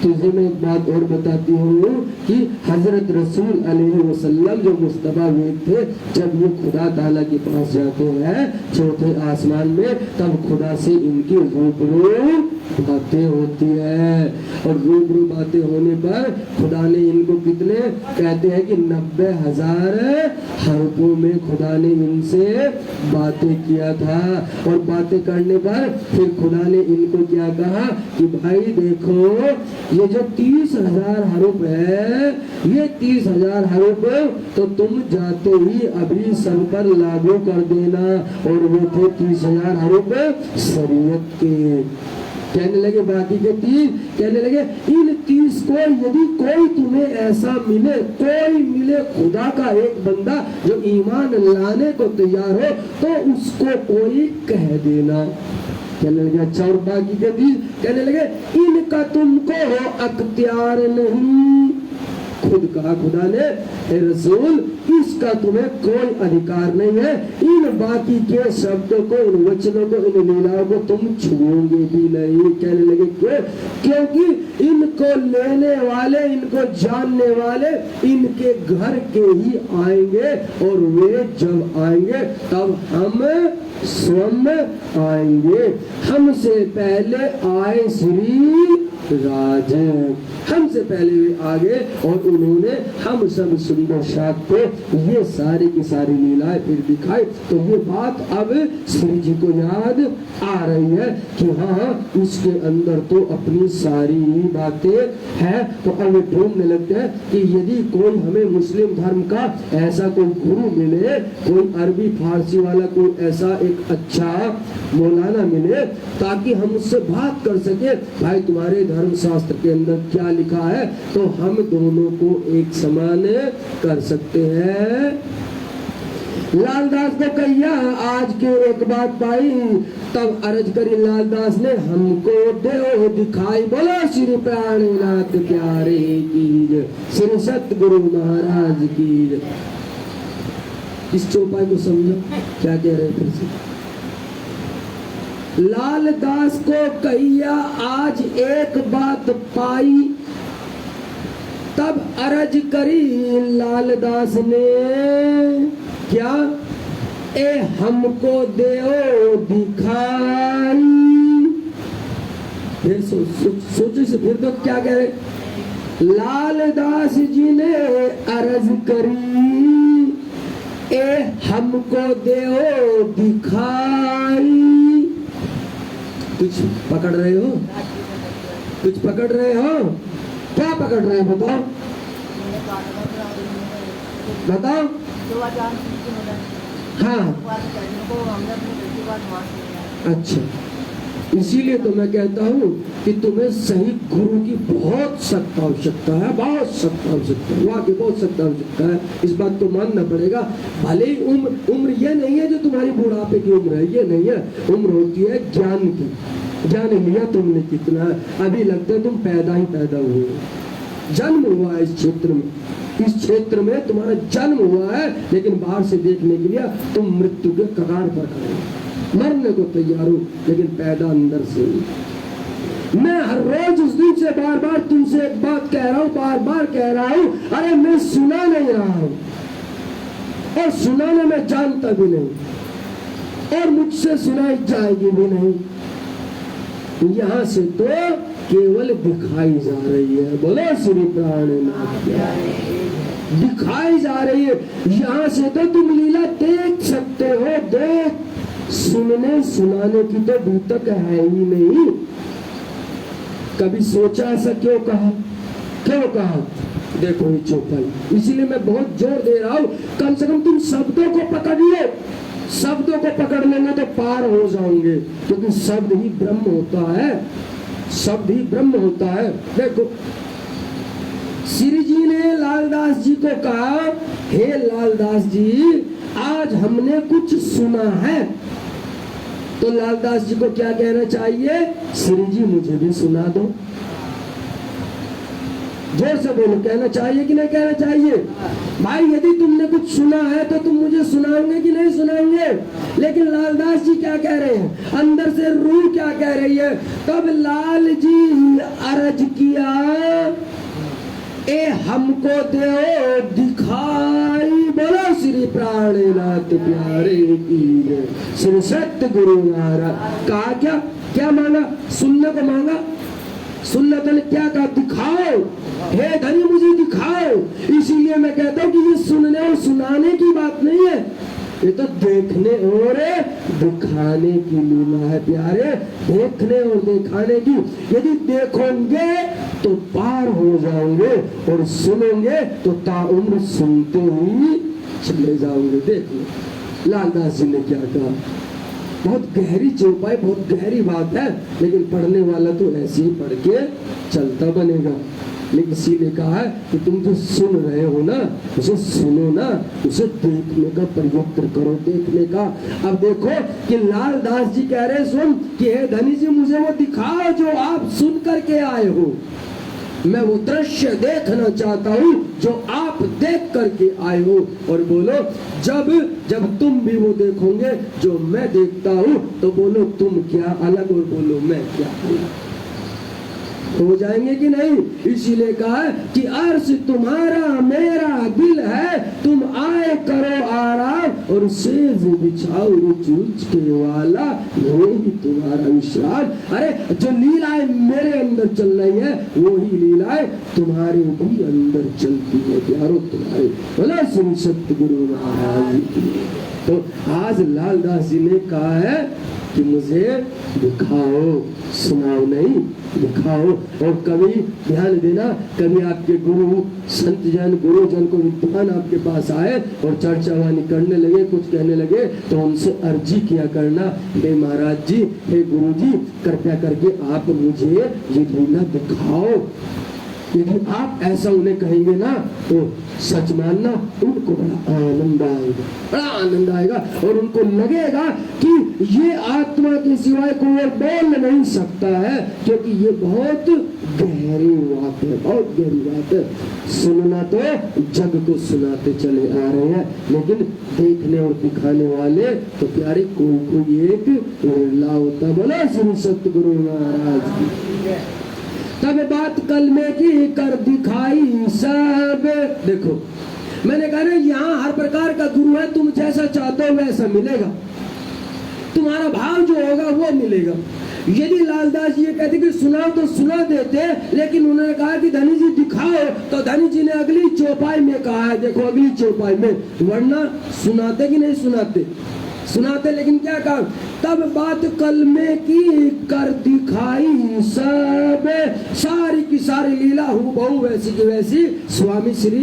तुझे मैं एक बात और बताती हूँ कि हजरत रसूल अलैहि वसल्लम जो मुस्तफा हुए थे, जब ये खुदा ताला के पास जाते हैं चौथे आसमान में, तब खुदा से इनकी रूबरू बातें होती है। और रूबरू बातें होने पर खुदा ने इनको कितने कहते हैं कि 90,000 हरफों में खुदा ने इनसे बातें किया था। और बातें करने पर फिर खुदा ने इनको क्या कहा कि भाई देखो, ये जो 30,000 हरूफ है, ये 30,000 हरूफ तो तुम जाते ही अभी सब पर लागू कर देना। और वो थे 30,000 हरूफ शरीयत के। कहने लगे बाकी के 30, कहने लगे इन 30 को यदि कोई तुम्हें ऐसा मिले, कोई मिले खुदा का एक बंदा जो ईमान लाने को तैयार हो, तो उसको कोई कह देना। कहने लगे अच्छा, और बाकी के 30 कहने लगे इनका तुमको हो अख्तियार नहीं। खुद कहा खुदा ने, ए रसूल, इसका तुम्हें कोई अधिकार नहीं है। इन बाकी के शब्दों को, इन वचनों को, इन लीलाओं को तुम छुओगे भी नहीं। कहने लगे क्यों? क्योंकि इनको लेने वाले, इनको जानने वाले इनके घर के ही आएंगे, और वे जब आएंगे तब हम स्वयं आएंगे। हमसे पहले आए श्री राज, हमसे पहले वे आगे, और उन्होंने हम सब सुंदर शाद को ये सारी की सारी लीलाएं फिर दिखाई। तो ये बात अब श्री जी को याद आ रही है कि हाँ, इसके अंदर तो अपनी सारी बातें है। तो अब ढूंढने लगते हैं कि यदि कोई हमें मुस्लिम धर्म का ऐसा कोई गुरु मिले, कोई अरबी फारसी वाला कोई ऐसा एक अच्छा मौलाना मिले, ताकि हम उससे बात कर सके, भाई तुम्हारे धर्म शास्त्र के अंदर क्या लिखा है, तो हम दोनों को एक समान कर सकते हैं। लालदास को कहिया आज के एक बात पाई, तब अर्ज करी लालदास ने, हमको दो दिखाई। बोलो श्री प्राणनाथ प्यारे की, श्री सतगुरु महाराज की। इस चौपाई को समझो क्या कह रहे फिर से। लालदास को कहिया आज एक बात पाई, तब अर्ज करी लालदास ने, क्या? ए हमको देओ दिखाई। फिर सोचो से फिर तो क्या कह रहे? लालदास जी ने अर्ज करी, ए हमको देओ दिखाई। कुछ पकड़ रहे हो? कुछ पकड़ रहे हो? क्या पकड़ रहे हो बताओ, बताओ। हाँ, अच्छा, इसीलिए तो मैं कहता हूँ कि तुम्हें सही गुरु की बहुत सख्त आवश्यकता है, बहुत सख्त आवश्यकता है, वाकई बहुत सख्त आवश्यकता है। इस बात को मानना पड़ेगा। भले ही उम्र ये नहीं है जो तुम्हारी बुढ़ापे की उम्र है, ये नहीं है। उम्र होती है ज्ञान की। ज्ञान लिया तुमने कितना, अभी लगता है तुम पैदा ही पैदा हुए, जन्म हुआ है इस क्षेत्र में, इस क्षेत्र में तुम्हारा जन्म हुआ है, लेकिन बाहर से देखने के लिए तुम मृत्यु के कगार पर खड़े हो, मरने को तैयार हो, लेकिन पैदा अंदर से। मैं हर रोज उस दिन से बार बार तुमसे एक बात कह रहा हूँ, बार बार कह रहा हूँ, अरे मैं सुना नहीं रहा हूँ, और सुनाने में जानता भी नहीं, और मुझसे सुनाई जाएगी भी नहीं। यहाँ से तो केवल दिखाई जा रही है। बोलो श्री प्राणनाथ, दिखाई जा रही है। यहाँ से तो तुम लीला देख सकते हो, देख, सुनने सुनाने की तो अभी तक है ही नहीं। कभी सोचा ऐसा क्यों कहा? क्यों कहा? देखो ये चौपाई, इसीलिए मैं बहुत जोर दे रहा हूँ, कम से कम तुम शब्दों को पकड़ लो। शब्दों को पकड़ लेंगे तो पार हो जाओगे, क्योंकि शब्द ही ब्रह्म होता है, शब्द ही ब्रह्म होता है। देखो श्री जी ने लालदास जी को कहा, हे लालदास जी, आज हमने कुछ सुना है। तो लालदास जी को क्या कहना चाहिए? श्री जी मुझे भी सुना दो। जोर से बोलो, कहना चाहिए कि नहीं कहना चाहिए? भाई यदि तुमने कुछ सुना है तो तुम मुझे सुनाओगे कि नहीं सुनाओगे? लेकिन लालदास जी क्या कह रहे हैं, अंदर से रूह क्या कह रही है? तब लाल जी अर्ज किया, ए हमको दो दिखाई। बोलो श्री प्राणनाथ प्यारे की, श्री सत्य गुरु महाराज। कहा क्या क्या मांगा? सुनने को मांगा। सुनने तो ने क्या कहा? दिखाओ, हे धनी मुझे दिखाओ। इसीलिए मैं कहता हूँ कि ये सुनने और सुनाने की बात नहीं है, ये तो देखने और दिखाने की लीला है प्यारे, देखने और दिखाने की। यदि देखोगे तो पार हो जाओगे और सुनोगे तो ताउम्र सुनते ही चले जाओगे। देख लो लालदास जी ने क्या कहा, बहुत गहरी चौपाई, बहुत गहरी बात है, लेकिन पढ़ने वाला तो ऐसे ही पढ़ के चलता बनेगा। लेकिन इसीलिए कहा है कि तुम जो सुन रहे हो ना, उसे सुनो ना, उसे देखने का प्रयत्न करो, देखने का। अब देखो कि लालदास जी कह रहे सुन कि हे धनी जी मुझे वो दिखाओ जो आप सुन करके आए हो। मैं वो दृश्य देखना चाहता हूँ जो आप देख करके आए हो। और बोलो जब जब तुम भी वो देखोगे जो मैं देखता हूँ तो बोलो तुम क्या अलग और बोलो मैं क्या अलग, हो जाएंगे कि नहीं? इसीलिए कहा कि अर्श तुम्हारा मेरा दिल है, तुम आए करो आराम और सेज बिछाओ रुच के वाला, वही तुम्हारा विश्राम। अरे जो लीलाएं मेरे अंदर चल रही है वही लीलाएं तुम्हारे भी अंदर चलती है प्यारो, तुम्हारे। बोला श्री सत्य गुरु महाराज की। तो आज लालदास जी ने कहा है कि मुझे दिखाओ, सुनाओ नहीं, दिखाओ। और कभी ध्यान देना, कभी आपके गुरु संत जन गुरुजन को विद्वान आपके पास आए और चर्चा वानी करने लगे, कुछ कहने लगे, तो उनसे अर्जी किया करना, हे महाराज जी, हे गुरु जी, कृपया करके आप मुझे ये लीला दिखाओ। यदि आप ऐसा उन्हें कहेंगे ना तो सच मानना उनको बड़ा आनंद आएगा, बड़ा आनंद आएगा। और उनको लगेगा कि ये आत्मा के सिवाय कोई और बोल नहीं सकता है, क्योंकि ये बहुत गहरी बात है, बहुत गहरी बात है। सुनना तो जग को सुनाते चले आ रहे हैं, लेकिन देखने और दिखाने वाले तो प्यारे कोई कोई एक ला होता। बोला श्री सत्य गुरु महाराज की। तब बात कलमे की कर दिखाई सब। देखो मैंने कहा ना, यहाँ हर प्रकार का गुरु है, तुम जैसा चाहते हो वैसा मिलेगा, तुम्हारा भाव जो होगा वो मिलेगा। यदि लालदास जी ये कहते कि सुनाओ तो सुना देते, लेकिन उन्होंने कहा कि धनी जी दिखाओ, तो धनी जी ने अगली चौपाई में कहा है, देखो अगली चौपाई में, वरना सुनाते कि नहीं सुनाते, सुनाते। लेकिन क्या कहा, तब बात कलमे की कर दिखाई सब, सारी की सारी लीला हूबहू वैसी की वैसी स्वामी श्री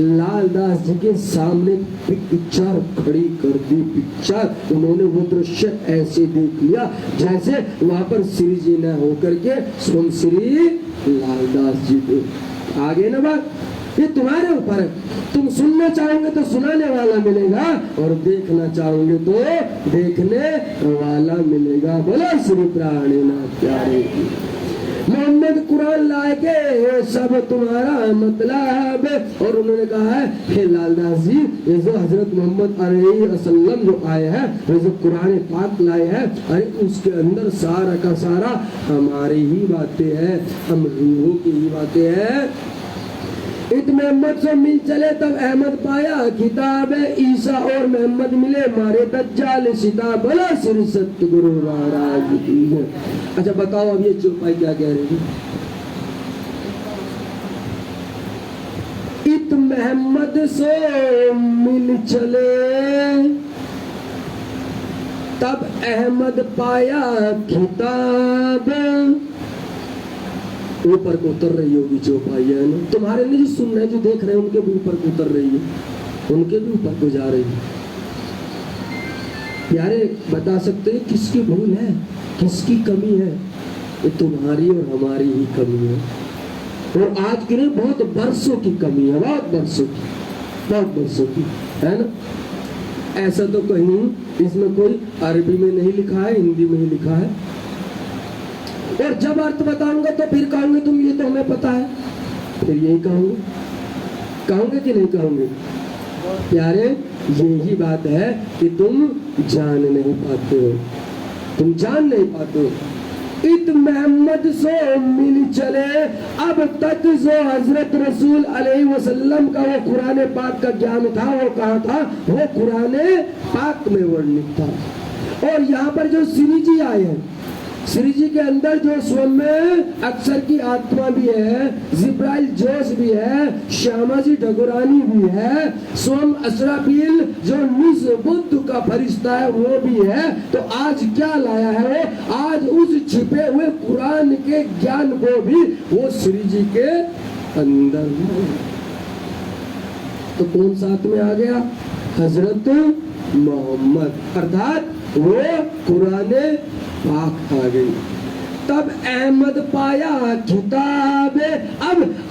लालदास जी के सामने पिक्चर खड़ी कर दी। पिक्चर उन्होंने वो दृश्य ऐसे देख लिया जैसे वहां पर श्री जी न होकर के स्वयं श्री लालदास जी थे। आगे ना बात, ये तुम्हारे ऊपर है, तुम सुनना चाहोगे तो सुनाने वाला मिलेगा और देखना चाहोगे तो देखने वाला मिलेगा। बोला श्री प्राणनाथ प्यारे की। मोहम्मद कुरान लाए के सब तुम्हारा मतलब। और उन्होंने कहा है, हे लालदास जी, ये जो हजरत मोहम्मद अलैहिस्सलाम जो आए हैं, वो जो कुरान पाक लाए हैं, अरे उसके अंदर सारा का सारा हमारी ही बातें हैं, हम रूहों की ही बातें हैं। इत मोहम्मद से मिल चले तब अहमद पाया किताब, ईसा और मोहम्मद मिले मारे दज्जाल सिताब। बोला श्री सत्य गुरु महाराज की। अच्छा बताओ अब ये चौपाई क्या कह रही है? इत मोहम्मद से मिल चले तब अहमद पाया किताब। ऊपर को उतर रही होगी चौपाई, है ना? तुम्हारे लिए जो सुन रहे हैं, जो देख रहे हैं, उनके भी ऊपर को उतर रही है, उनके भी ऊपर को जा रही है। प्यारे बता सकते हैं किसकी भूल है, किसकी कमी है? ये तुम्हारी और हमारी ही कमी है। और आज के लिए बहुत बरसों की कमी है, बहुत बरसों की, बहुत बरसों की, है ना? ऐसा तो कहीं इसमें कोई अरबी में नहीं लिखा है, हिंदी में ही लिखा है। और जब अर्थ बताऊंगा तो फिर कहोगे तुम ये तो हमें पता है। फिर यही कहूँगे, कहूँगे कि नहीं कहूँगे? प्यारे, यही बात है कि तुम जान नहीं पाते हो, तुम जान नहीं पाते हो। इत मोहम्मद से मिल चले, अब तक जो हजरत रसूल अलैहि वसल्लम का वो कुरान पाक का ज्ञान था, वो कहाँ था? वो कुरान पाक में वर्णित था। और यहाँ पर जो श्री जी आए हैं, श्री जी के अंदर जो स्वयं में अक्षर की आत्मा भी है, जिब्राइल जोश भी है, श्यामा जी ठाकुरानी भी है, स्वयं असराफील जो निज बुद्ध का फरिश्ता है वो भी है। तो आज क्या लाया है वो? आज उस छिपे हुए कुरान के ज्ञान को भी वो श्री जी के अंदर है। तो कौन साथ में आ गया? हजरत मोहम्मद, अर्थात वो कुरान पाक आ गई। तब अहमद पाया खिताब।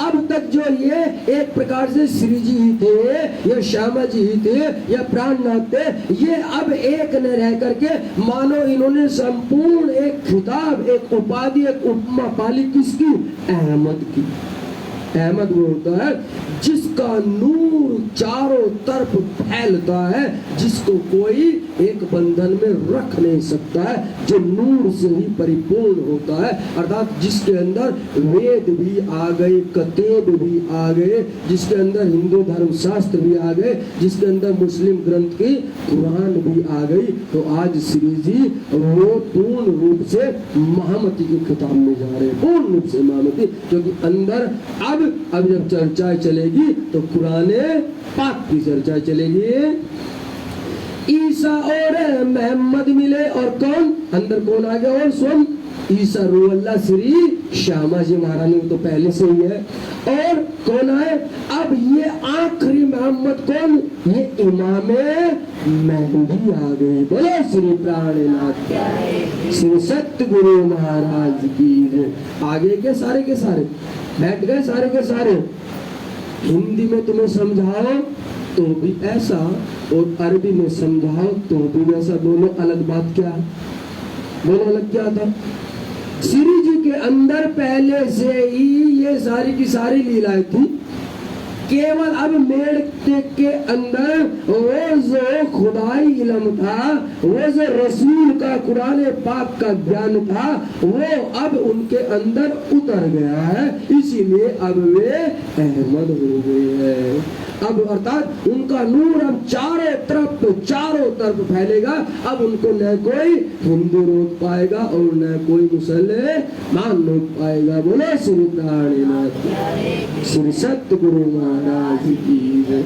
अब तक जो ये एक प्रकार से श्री जी ही थे या श्यामा जी ही थे या प्राणनाथ थे, ये अब एक न रह करके मानो इन्होंने संपूर्ण एक खिताब, एक उपाधि, एक उपमा पाली। किसकी? अहमद की। अहमद वो होता है जिसका नूर चारों तरफ फैलता है, जिसको कोई एक बंधन में रख नहीं सकता है, जो नूर से ही परिपूर्ण होता है, अर्थात जिसके अंदर वेद भी आ गए, कतेब भी आ गए, जिसके अंदर हिंदू धर्म शास्त्र भी आ गए, जिसके अंदर मुस्लिम ग्रंथ की कुरान भी आ गई। तो आज श्री जी वो पूर्ण रूप से महामती के खिताब में जा रहे हैं, पूर्ण रूप से महामती, क्योंकि अंदर अब जब चर्चा चलेगी तो कुराने पाक की चर्चा चलेगी। ईसा और मोहम्मद मिले, और कौन अंदर कौन आ गया? और स्वयं ईसा रूहल्ला श्री श्यामा जी महारानी तो पहले से ही है। और कौन आए? अब ये आखिरी मोहम्मद कौन? ये इमामे मेहंदी आ गई। बोले श्री प्राणनाथ, श्री सत्य गुरु महाराज की। आगे के सारे बैठ गए, सारे के सारे। हिंदी में तुम्हें समझाओ तो भी ऐसा, और अरबी में समझाओ तो भी वैसा। दोनों अलग बात क्या है? दोनों अलग क्या था? श्री जी के अंदर पहले से ही ये सारी की सारी लीलाएं थी। केवल अब मेड़ के अंदर वो जो खुदाई इल्म था, वो जो रसूल का कुरान पाक का ज्ञान था, वो अब उनके अंदर उतर गया है, इसीलिए अब वे अहमद हो गए हैं। अब अर्थात उनका नूर अब चारों तरफ फैलेगा। अब उनको न कोई हिंदू रोक पाएगा और न कोई मुसलमान रोक पाएगा। बोले श्री प्राणनाथ, श्री सत्य गुरु महाराज की जय।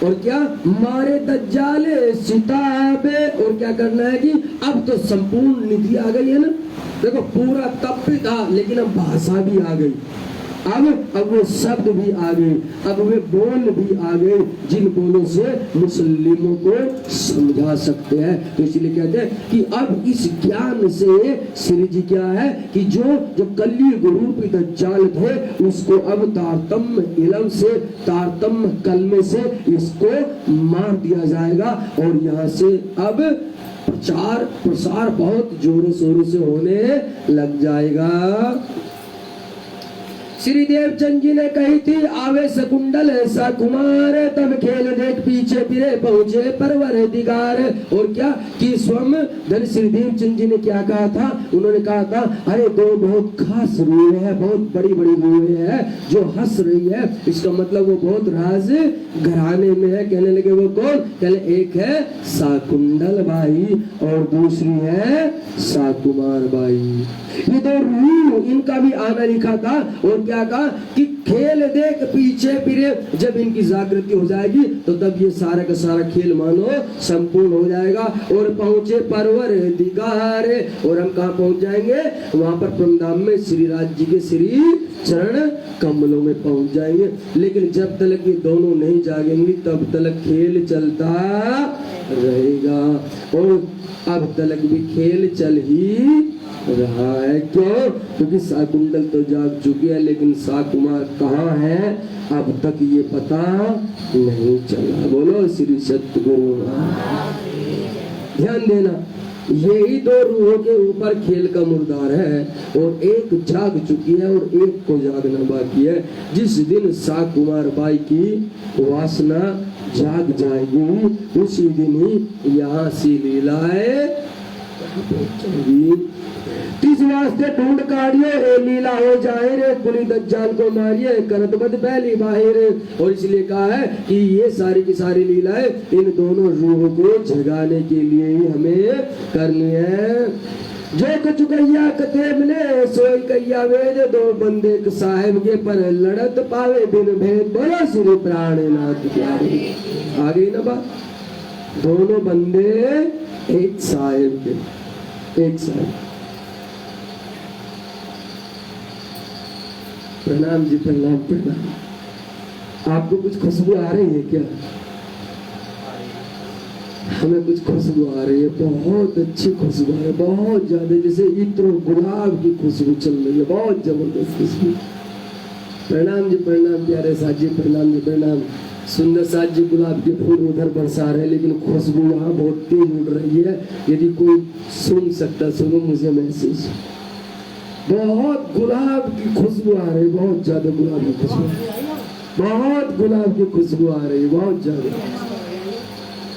और क्या? मारे दज्जाले सिताबे। और क्या करना है कि अब तो संपूर्ण निधि आ गई है ना। देखो पूरा तप भी था, लेकिन अब भाषा भी आ गई। अब वो शब्द भी आ गए, अब वे बोल भी आ गए, जिन बोलों से मुस्लिमों को समझा सकते हैं। तो इसलिए कहते हैं कि अब इस ज्ञान से श्री जी क्या है कि जो कली गुरु की दज्जाल थे, उसको अब तारतम्य इल्म से, तारतम्य कलमे से इसको मार दिया जाएगा। और यहाँ से अब प्रचार प्रसार बहुत जोरों शोरों से होने लग जाएगा। श्री देवचंद जी ने कही थी, आवे सकुंडल ऐसा कुमार, तब खेल देख पीछे फिरे पहुंचे परवर दिगार। और क्या कि स्वयं धन श्री देवचंद जी ने क्या कहा था? उन्होंने कहा था, अरे दो बहुत खास रूहें हैं, बहुत बड़ी बड़ी रूहें हैं जो हंस रही है। इसका मतलब वो बहुत राज घराने में है। कहने लगे वो कौन? कहले एक है साकुंडल बाई और दूसरी है साकुमार बाई। ये दो रूह, इनका भी आना लिखा था। और क्या कहा कि खेल देख पीछे फिरे। जब इनकी जागृति हो जाएगी तो तब ये सारा का सारा खेल मानो संपूर्ण हो जाएगा। और पहुंचे परवर दिगारे। और हम कहाँ पहुंच जाएंगे? वहां पर परमधाम में श्री राज जी के श्री चरण कमलों में पहुंच जाएंगे। लेकिन जब तक ये दोनों नहीं जागेंगे तब तक खेल चलता रहेगा। और अब तक भी खेल चल ही रहा है। क्यों? क्योंकि साकुंडल तो जाग चुकी है, लेकिन साकुमार कहाँ है अब तक ये पता नहीं चला। बोलो श्री सतगुरु। ध्यान देना, यही दो रूहों के ऊपर खेल का मुर्दार है, और एक जाग चुकी है और एक को जागना बाकी है। जिस दिन साख कुमार बाई की वासना जाग जाएगी, उसी दिन ही यहाँ सी लीलाएं पहुंचेगी। तीस वास्ते ढूंढ काढ़िए, ए लीला हो जाए रे, कुली दज्जाल को मारिए, करत बद पहली बाहिर। और इसलिए कहा है कि ये सारी की सारी लीलाएं इन दोनों रूहों को जगाने के लिए ही हमें करनी है। जो कुछ कैया कथे मिले सोई कैया वेद, दो बंदे साहेब के पर लड़त पावे बिन भेद, बोलो श्री प्राणनाथ प्यारे। आ गई ना बात, दोनों बंदे एक साहेब के, एक साहेब। प्रणाम जी, प्रणाम प्रणाम। आपको कुछ खुशबू आ रही है क्या? हमें कुछ खुशबू आ रही है, बहुत अच्छी खुशबू है, बहुत ज्यादा, जैसे इत्र गुलाब की खुशबू चल रही है, बहुत जबरदस्त खुशबू। प्रणाम जी, प्रणाम प्यारे साथ जी, प्रणाम जी, प्रणाम। सुंदर साथ जी गुलाब के फूल उधर बरसा रहे, लेकिन खुशबू यहाँ बहुत तेज उड़ रही है। यदि कोई सुन सकता सुनो, मुझे महसूस बहुत गुलाब की खुशबू आ रही, बहुत ज्यादा गुलाब की खुशबू, बहुत गुलाब की खुशबू आ रही, बहुत ज्यादा,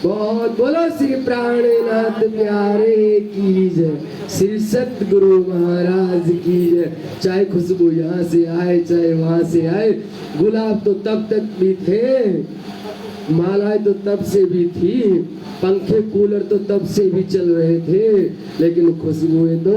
बहुत। बोलो श्री प्राणनाथ प्यारे की जय, श्री सतगुरु महाराज की जय। चाहे खुशबू यहाँ से आए चाहे वहां से आए, गुलाब तो तब तक भी थे, मालाएं तो तब से भी थी, पंखे कूलर तो तब से भी चल रहे थे, लेकिन खुशबुएं तो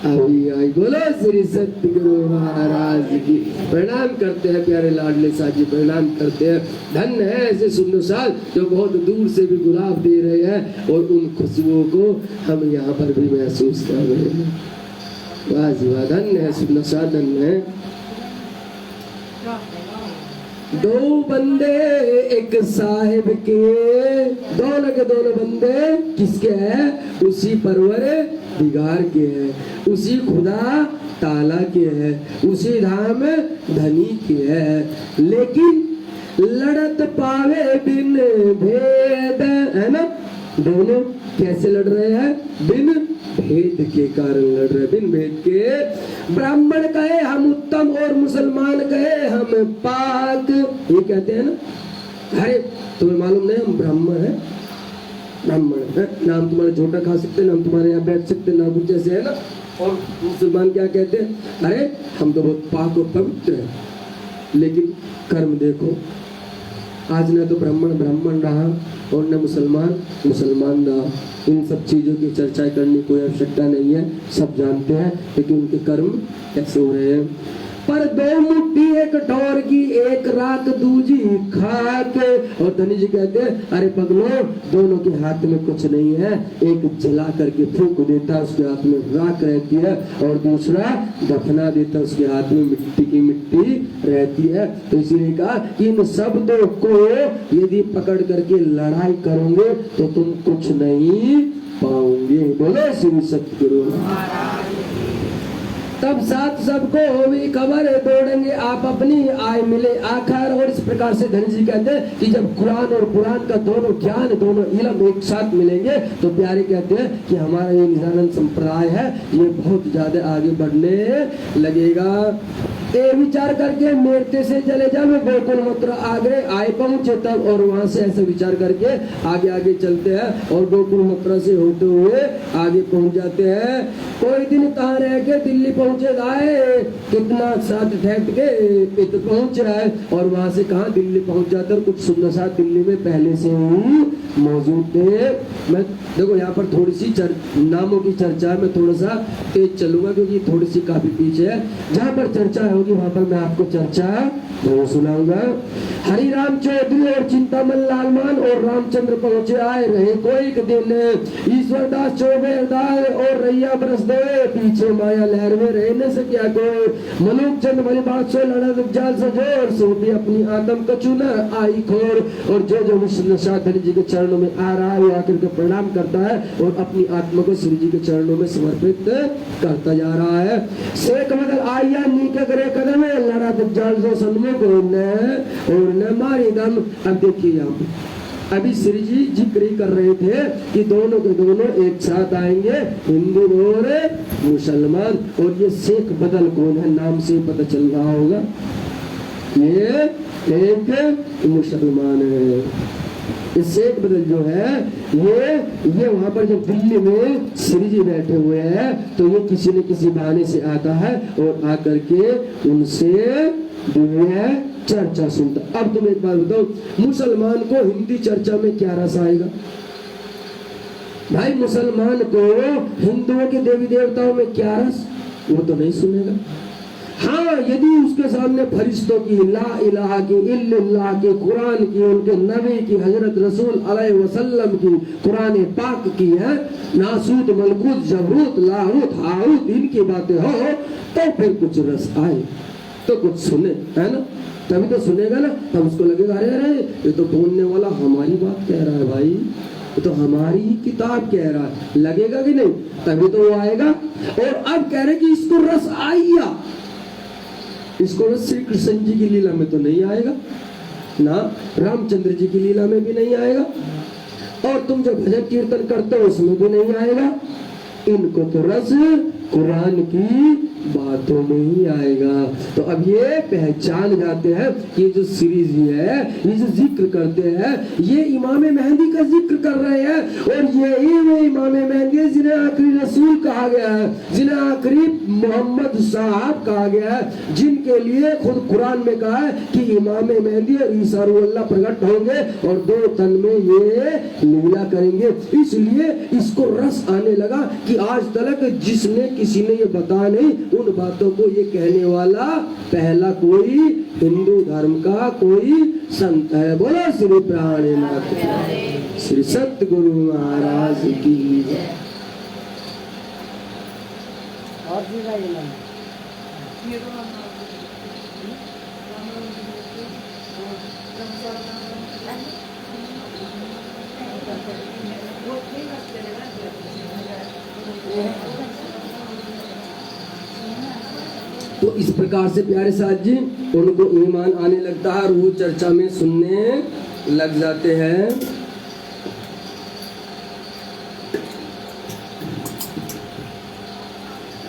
अभी आई। बोलो श्री सतगुरु महाराज की। प्रणाम करते हैं प्यारे लाडले साथ जी, प्रणाम करते हैं। धन्य है ऐसे सुंदर साथ जो बहुत दूर से भी गुलाब दे रहे हैं, और उन खुशबुओं को हम यहाँ पर भी महसूस कर रहे हैं। वाह जी वाह, धन्य है सुंदर साथ, धन्य है। दो बंदे एक साहिब के, दोनों के दोनों बंदे किसके हैं? उसी परवर दिगार के हैं, उसी खुदा ताला के हैं, उसी धाम धनी के हैं। लेकिन लड़त पावे बिन भेद, है ना? दोनों कैसे लड़ रहे हैं? बिन भेद के कारण लड़ रहे, बिन भेद के। ब्राह्मण कहे हम उत्तम और मुसलमान कहे हम पाक, ये कहते हैं ना। अरे तुम्हें मालूम नहीं हम ब्राह्मण है, ब्राह्मण है ना, हम तुम्हारा झोटा खा सकते ना, हम तुम्हारे यहाँ बैठ सकते ना, कुछ जैसे है ना। और मुसलमान क्या कहते हैं? अरे हम तो बहुत पाक और पवित्र है। लेकिन कर्म देखो, आज न तो ब्राह्मण ब्राह्मण रहा और न मुसलमान मुसलमान रहा। इन सब चीज़ों की चर्चा करने की कोई आवश्यकता नहीं है, सब जानते हैं, लेकिन उनके कर्म कैसे हो रहे हैं। पर दो मुट्ठी एक ठौर की, एक राख दूजी खाक। और धनी जी कहते हैं अरे पगलो, दोनों के हाथ में कुछ नहीं है, एक जला करके फूंक देता है उसके हाथ में राख रहती है, और दूसरा दफना देता है उसके हाथ में मिट्टी की मिट्टी रहती है। तो इसीलिए कहा कि इन शब्दों को यदि पकड़ करके लड़ाई करोगे तो तुम कुछ नहीं पाओगे। बोलो श्री सतगुरु। तब साथ सबको होगी खबर, दौड़ेंगे आप अपनी आय मिले आखिर। और इस प्रकार से धनी जी कहते हैं कि जब कुरान और कुरान का दोनों ज्ञान, दोनों इल्म एक साथ मिलेंगे तो प्यारे कहते हैं कि हमारा ये निजानंद संप्रदाय है, ये बहुत ज्यादा आगे बढ़ने लगेगा। ये विचार करके मेरते से चले जाओ, गोकुल मथुरा आगे आए पहुंचे तब, और वहां से ऐसा विचार करके आगे आगे चलते हैं और गोकुल मथुरा से होते हुए आगे पहुंच जाते हैं। कोई दिन कहाँ रह के दिल्ली पहुंचे गाए, कितना साथ ठहर के तो पहुंच रहा है, और वहां से कहाँ दिल्ली पहुंच जाता है। कुछ सुंदर साथ दिल्ली में पहले से ही मौजूद थे। मैं देखो यहाँ पर थोड़ी सी नामों की चर्चा में थोड़ा सा तेज चलूंगा, क्योंकि थोड़ी सी काफी पीछे है। जहाँ पर चर्चा होगी वहां पर मैं आपको चर्चा जरूर सुनाऊंगा। हरिराम चौधरी और चिंतामन लालमान और रामचंद्र पहुंचे आए रहे कोई दिन, ईश्वरदास चौबेदार और रैया बरस दे, पीछे माया लहर में रहने से क्या कोई। मलूक चंद मली बादशाह लड़ा जाल से जोर, सोती अपनी आदम कछु न आई खोर। और जो जो धनी जी के चरणों में आ रहा है वो आकर के प्रणाम करता है और अपनी आत्मा को श्री जी के चरणों में समर्पित करता जा रहा है। शेख मदल आया नीचे करे कदम में लड़ा जाल से सन्मुख और न मारी दम। अब देखिए यहाँ अभी श्री जी जिक्र ही कर रहे थे कि दोनों के दोनों एक साथ आएंगे, हिंदू और मुसलमान। और ये शेख बदल कौन है, नाम से पता चल रहा होगा, ये एक मुसलमान है। ये शेख बदल जो है ये वहां पर जब दिल्ली में श्री जी बैठे हुए हैं तो ये किसी न किसी बहाने से आता है और आकर के उनसे दिव्य चर्चा सुनता। अब तुम एक बात बताओ, मुसलमान को हिंदी चर्चा में क्या रस आएगा? भाई मुसलमान को हिंदुओं के देवी देवताओं में क्या रस, वो तो नहीं सुनेगा। हाँ, यदि उसके सामने फरिश्तों की, ला इलाहा की, इल्लल्लाह की, कुरान की, उनके नबी की, हजरत रसूल अलैहि वसल्लम की, कुरान पाक की है, नासूत मलकूत जबरूत लाहूत हारूत, इनकी बातें हो तो फिर कुछ रस आए, तो कुछ सुने, है ना? तभी तो सुनेगा ना, तब उसको लगेगा अरे अरे ये तो बोलने वाला हमारी बात कह रहा है भाई, ये तो हमारी ही किताब कह रहा है, लगेगा कि नहीं? तभी तो वो आएगा। और अब कह रहे कि इसको रस आइया, इसको रस श्री कृष्ण जी की लीला में तो नहीं आएगा ना, रामचंद्र जी की लीला में भी नहीं आएगा, और तुम जो भजन कीर्तन करते हो उसमें भी नहीं आएगा। इनको तो रस कुरान की बातों में ही आएगा। तो अब ये पहचान जाते हैं कि जो श्री जी है, ये जो जिक्र करते हैं, ये इमाम मेहंदी का जिक्र कर रहे हैं, और यही वो इमाम मेहंदी है जिन्हें आखिरी रसूल कहा गया है, जिन्हें आखिरी मोहम्मद साहब कहा गया है, जिनके लिए खुद कुरान में कहा है कि इमाम मेहंदी और ईसा रूहुल्लाह प्रकट होंगे और 2 तन में ये लीला करेंगे। इसलिए इसको रस आने लगा कि आज तक जिसने किसी ने ये बताया नहीं, उन बातों को ये कहने वाला पहला कोई हिंदू धर्म का कोई संत है। बोलो श्री प्राणनाथ श्री सतगुरु महाराज की जय। तो इस प्रकार से प्यारे साथ जी उनको ईमान आने लगता है और वो चर्चा में सुनने लग जाते हैं।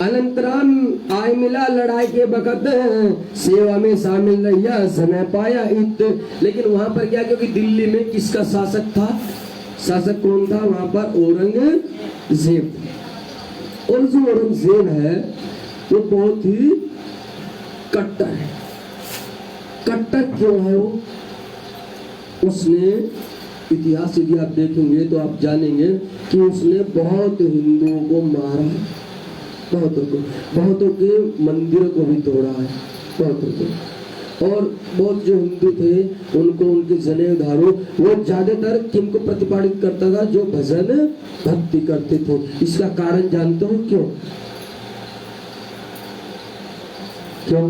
अनंतराम आय मिला लड़ाई के वक़्त, सेवा में शामिल रहिया समय पाया इत। लेकिन वहां पर क्या, क्योंकि दिल्ली में किसका शासक था, शासक कौन था वहां पर? औरंगजेब। और जो औरंगजेब है वो बहुत ही कट्टर है। कट्टर क्यों है वो? उसने इतिहास यदि आप देखेंगे तो आप जानेंगे कि उसने बहुत हिंदुओं को मारा है, बहुतों के मंदिरों को भी तोड़ा है, बहुतों को। और बहुत जो हिंदू थे उनको उनके जनेऊ धारो, वो ज्यादातर किनको प्रतिपादित करता था? जो भजन भक्ति करते थे। इसका कारण जानते हो क्यों? क्यों?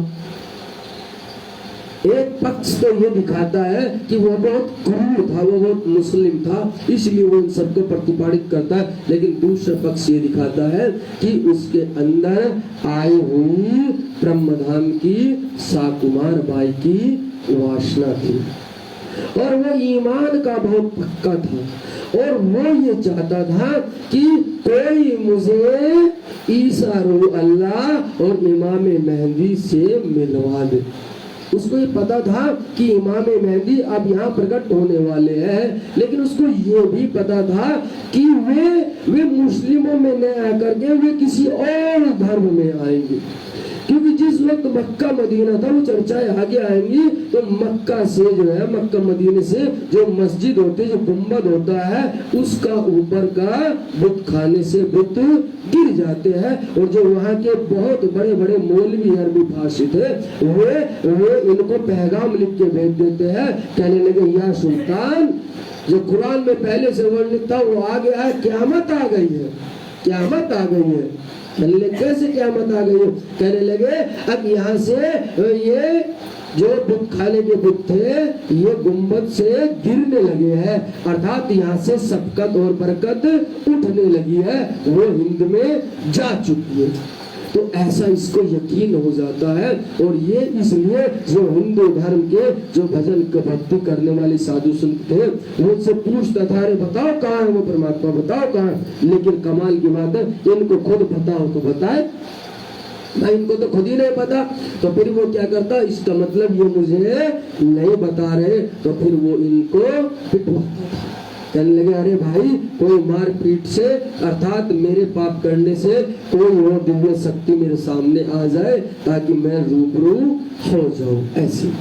एक पक्ष तो ये दिखाता है कि वो बहुत क्रूर था, वो बहुत मुस्लिम था, इसलिए वो इन सबको प्रतिपादित करता है। लेकिन दूसरा पक्ष ये दिखाता है कि उसके अंदर आई हुई ब्रह्मधाम की साकुमार बाई की वासना थी, और वो ईमान का बहुत पक्का था, और वो ये चाहता था कि कोई मुझे ईसा रूहुल्लाह और इमाम मेहंदी से मिलवा दे। उसको ये पता था कि इमाम मेहंदी अब यहाँ प्रकट होने वाले हैं, लेकिन उसको ये भी पता था कि वे मुस्लिमों में न आकर के वे किसी और धर्म में आएंगे। क्योंकि जिस वक्त मक्का मदीना था, वो चर्चाएं आगे आएंगी, तो मक्का से जो है, मक्का मदीने से जो मस्जिद होती है, जो गुम्बद होता है, उसका ऊपर का बुत खाने से बुत गिर जाते हैं। और जो वहाँ के बहुत बड़े बड़े मौलवी अरबी भाषी थे, वे इनको पैगाम लिख के भेज देते हैं, कहने लगे या सुल्तान, जो कुरान में पहले से वर्णित था वो आ गया है, क़यामत आ गई है, क़यामत आ गई है। कहने लगे कैसे क़यामत आ गई है? कहने लगे अब यहाँ से ये जो बुत खाने के बुत थे, ये गुम्बद से गिरने लगे हैं, अर्थात यहाँ से सबकत और बरकत उठने लगी है, वो हिंद में जा चुकी है। तो ऐसा इसको यकीन हो जाता है। और ये इसलिए जो हिंदू धर्म के जो भजन भक्ति करने वाले साधु संत थे वो उनसे पूछता था, अरे बताओ कहाँ है वो परमात्मा, बताओ कहाँ है। लेकिन कमाल की बात है, इनको खुद पता हो तो बताए भाई, इनको तो खुद ही नहीं पता। तो फिर वो क्या करता, इसका मतलब ये मुझे नहीं बता रहे, तो फिर वो इनको पिटवाता था। कहने लगे, अरे भाई कोई मार पीट से अर्थात मेरे पाप करने से कोई वो दिव्य शक्ति मेरे सामने आ जाए ताकि मैं रूबरू हो जाऊं, ऐसी,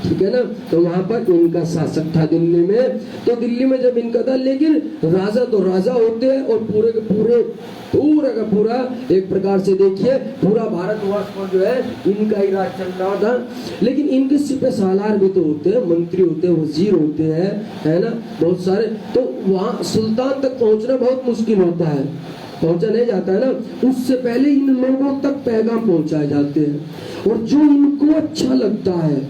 ठीक है ना। तो वहां पर इनका शासक था दिल्ली में। तो दिल्ली में जब इनका था, लेकिन राजा तो राजा होते हैं और पूरे के पूरे पूरा का पूरा एक प्रकार से देखिए पूरा भारतवर्ष पर जो है इनका ही राज चल रहा था। लेकिन इनके सिपह सालार भी तो होते हैं, मंत्री होते हैं, वजीर होते हैं, है ना, बहुत सारे। तो वहाँ सुल्तान तक पहुंचना बहुत मुश्किल होता है, पहुंचा नहीं जाता है ना। उससे पहले इन लोगों तक पैगाम पहुंचाए जाते हैं। और जो इनको अच्छा लगता है,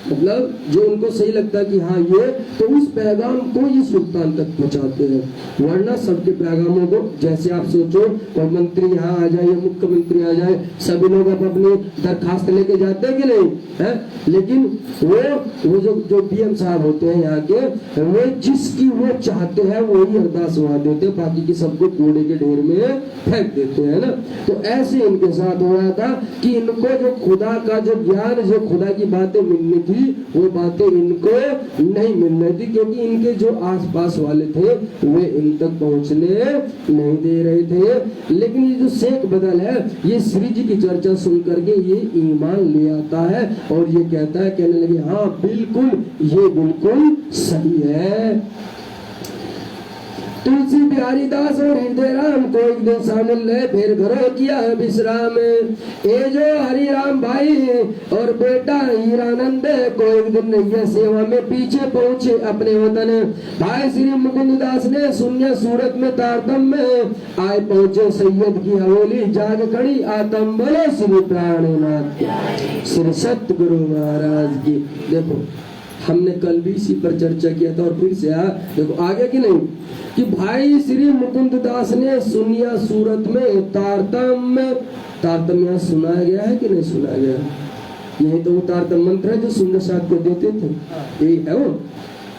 मतलब जो उनको सही लगता है कि हाँ ये, तो उस पैगाम को ये सुल्तान तक पहुंचाते हैं। वरना सबके पैगामों को, जैसे आप सोचो कोई मंत्री यहाँ आ जाए, मुख्यमंत्री आ जाए, सभी लोग अपनी दरखास्त लेके जाते हैं कि नहीं है। लेकिन वो जो पीएम साहब होते हैं यहाँ के, वो जिसकी वो चाहते हैं वही अरदास वहां देते हैं, बाकी की सबको कूड़े के ढेर में फेंक देते हैं ना। तो ऐसे इनके साथ हो रहा था कि इनको जो खुदा का जो ज्ञान, जो खुदा की बातें मिलनी थी वो बातें इनको नहीं मिल रही थी, क्योंकि इनके जो आसपास वाले थे वे इन तक पहुंचने नहीं दे रहे थे। लेकिन ये जो शेख बदल है, ये श्री जी की चर्चा सुन करके ये ईमान ले आता है और ये कहता है, कहने लगे हाँ बिल्कुल, ये बिल्कुल सही है। तुलसी बिहारी दास और हृदय राम को एक दिन शामिल रहे, फिर घरों किया है विश्राम। ये जो हरि राम भाई और बेटा हीरानंद को एक दिन नैया सेवा में पीछे पहुंचे अपने वतन। भाई श्री मुकुंद दास ने शून्य सूरत में तारतम में आए पहुंचे सैयद की हवेली, जाग खड़ी आतम बोलो श्री प्राणनाथ श्री सतगुरु महाराज की। देखो हमने कल भी इसी पर चर्चा किया था और फिर से देखो आगे कि नहीं, कि भाई श्री मुकुंद दास ने सुनिया सूरत में तारतम यहाँ सुनाया गया है कि नहीं सुनाया गया? यही तो वो तारतम मंत्र है जो सुंदर साथ को देते थे, यही है वो,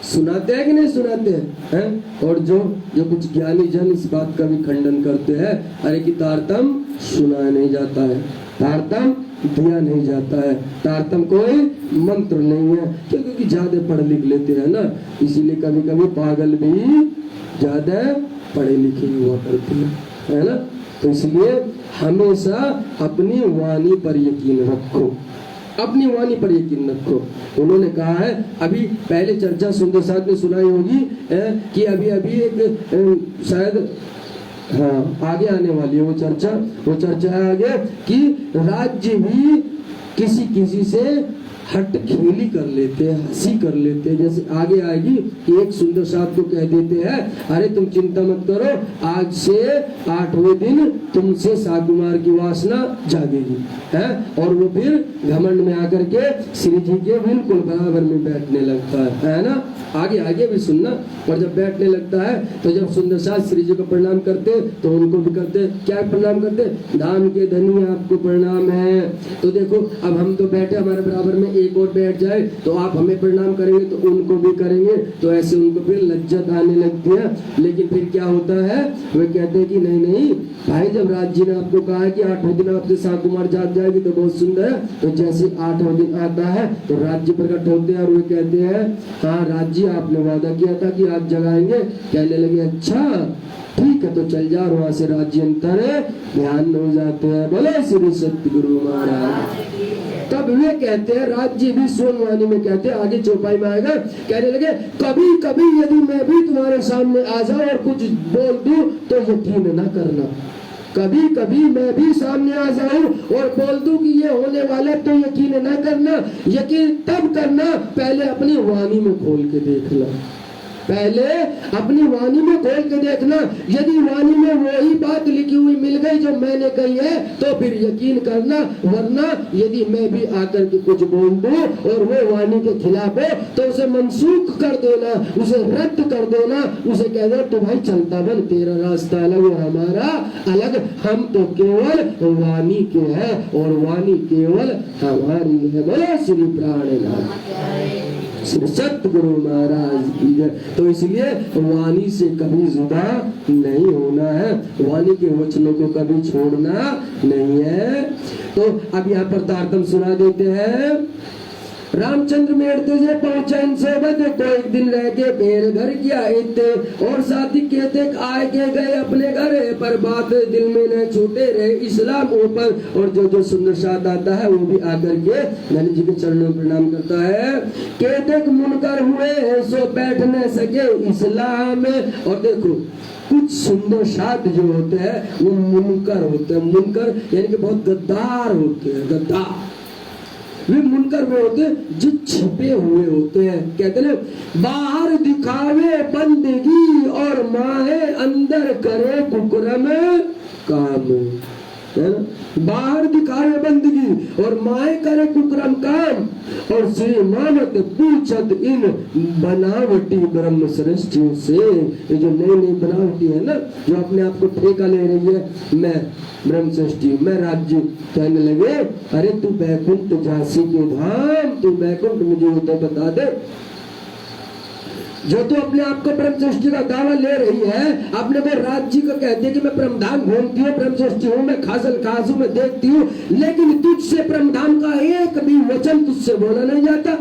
सुनाते हैं कि नहीं सुनाते हैं? और जो कुछ ज्ञानी जन इस बात का भी खंडन करते हैं, अरे कि तारतम सुनाया नहीं जाता है, तारतम दिया नहीं जाता है, तारतम कोई मंत्र नहीं है, क्योंकि ज्यादा पढ़ लिख लेते हैं ना, इसीलिए कभी कभी पागल भी ज्यादा पढ़े लिखे हुआ करते हैं, है ना। तो इसलिए हमेशा अपनी वाणी पर यकीन रखो, अपनी वाणी पर यकीन रखो। उन्होंने कहा है, अभी पहले चर्चा सुंदर साहब ने सुनाई होगी कि अभी एक शायद आगे आने वाली है वो चर्चा है आगे, कि राज्य भी किसी से हट खेली कर लेते हैं, हंसी कर लेते हैं। जैसे आगे आएगी कि एक सुंदर साहब को कह देते हैं, अरे तुम चिंता मत करो, आज से 8वें दिन तुमसे साकुमार की वासना जागेगी, है। और वो फिर घमंड में आकर के श्री जी के बिल्कुल बराबर में बैठने लगता है ना। आगे भी सुनना। और जब बैठने लगता है तो जब सुंदर साहब श्री जी को प्रणाम करते तो उनको भी करते, क्या प्रणाम करते? धाम के धनी आपको प्रणाम है। तो देखो अब हम तो बैठे, हमारे बराबर में एक और बैठ जाए तो आप हमें प्रणाम करेंगे तो उनको भी करेंगे, तो ऐसे उनको फिर लज्जत आने लगती है। लेकिन फिर क्या होता है, वे कहते हैं कि नहीं भाई, जब राज जी ने आपको कहा है कि 8वें दिन आपसे साकुमार जाग जाएगी तो बहुत सुंदर है। तो जैसे 8वां दिन आता है तो राज्य प्रकट होते हैं और वे कहते हैं, हाँ राज्य आपने वादा किया था कि आप जगाएंगे। कहने लगे अच्छा ठीक है तो चल जा। और वहां से राज्य अंतर ध्यान हो जाते हैं। बोले श्री सतगुरु महाराज। तब वे कहते हैं, राज्य भी सोनवानी में कहते हैं, आगे चौपाई में आएगा, कहने लगे कभी कभी यदि मैं भी तुम्हारे सामने आ जाऊं और कुछ बोल दूं तो यकीन न करना। कभी कभी मैं भी सामने आ जाऊं और बोल दूं कि ये होने वाला, तो यकीन न करना। यकीन तब करना, पहले अपनी वाणी में खोल के देखना, पहले अपनी वाणी में खोल के देखना, यदि वाणी में वही बात लिखी हुई मिल गई जो मैंने कही है तो फिर यकीन करना, वरना यदि मैं भी आकर के कुछ बोल दूं और वो वाणी के खिलाफ है तो उसे मनसूख कर देना, उसे रद्द कर देना, उसे कह दो तो भाई चलता बन, तेरा रास्ता अलग और हमारा अलग, हम तो केवल वाणी के हैं और वाणी केवल हमारी है। बोलो श्री प्राणनाथ श्री सतगुरु महाराज की जय। तो इसलिए वाणी से कभी जुदा नहीं होना है, वाणी के वचनों को कभी छोड़ना नहीं है। तो अब यहाँ पर तारतम सुना देते हैं। रामचंद्र मेड़ते से पहुंचा इन सोबत को एक दिन रह के मेरे घर किया इत्ते और साथी कहते आए के गए अपने घर पर बात दिल में न छूटे रहे इस्लाम ऊपर। और जो जो सुंदर साथ आता है वो भी आकर के धनी जी के चरणों में प्रणाम करता है। कहते मुनकर हुए सो बैठ न सके इस्लाम में। और देखो कुछ सुंदर साथ जो होते हैं वो मुनकर होते हैं, मुनकर यानी कि बहुत गद्दार होते हैं, गद्दार वे मुनकर में होते जो छिपे हुए होते हैं। कहते हैं बाहर दिखावे बंदगी और माहे अंदर करे कुकरम काम, है ना? बाहर दिखावे बंदगी और माए करे कुकरम काम। और श्री मानत पूछत इन बनावटी ब्रह्म सृष्टियों से, ये जो नई नई बनावटी है ना, जो अपने आप को ठेका ले रही है, मैं ब्रह्म सृष्टि, मैं राज्य, कहने लगे अरे तू बैकुंठ झांसी के धाम, तू बैकुंठ मुझे उधर बता दे। जो तो अपने आप को ब्रह्म सृष्टि का दावा ले रही है, अपने को राज्य को कहती है कि मैं ब्रह्मधाम घूमती हूँ, ब्रह्म सृष्टि हूँ, मैं खासल खास हूँ, मैं देखती हूँ, लेकिन तुझसे ब्रह्मधाम का एक भी वचन तुझसे बोला नहीं जाता।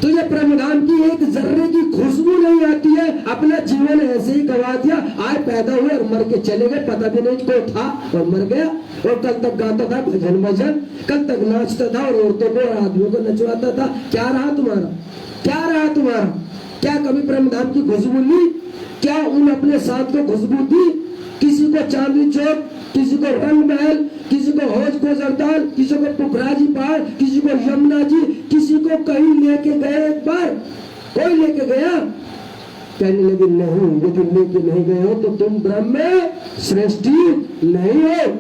तुझे ब्रह्मधाम की एक जर्रे की खुशबू नहीं आती है। अपना जीवन ऐसे ही गवा दिया, आज पैदा हुए और मर के चले गए, पता भी नहीं को था और मर गया। और कल तक गाता था भजन भजन, कल तक नाचता था और औरतों को और आदमियों को नचवाता था। क्या रहा तुम्हारा, क्या रहा तुम्हारा? क्या कभी ब्रह्मधाम की खुशबू ली? क्या उन अपने साथ को खुशबू दी? किसी को चांदनी चौक, किसी को रंग महल, किसी को हौज को जरदाल, किसी को पुखराजी पहाड़, किसी को यमुना जी, किसी को कहीं लेके गए? एक बार कोई लेके गया? कहने लगे नहीं, यदि लेके नहीं गए हो तो तुम ब्रह्म सृष्टि नहीं हो,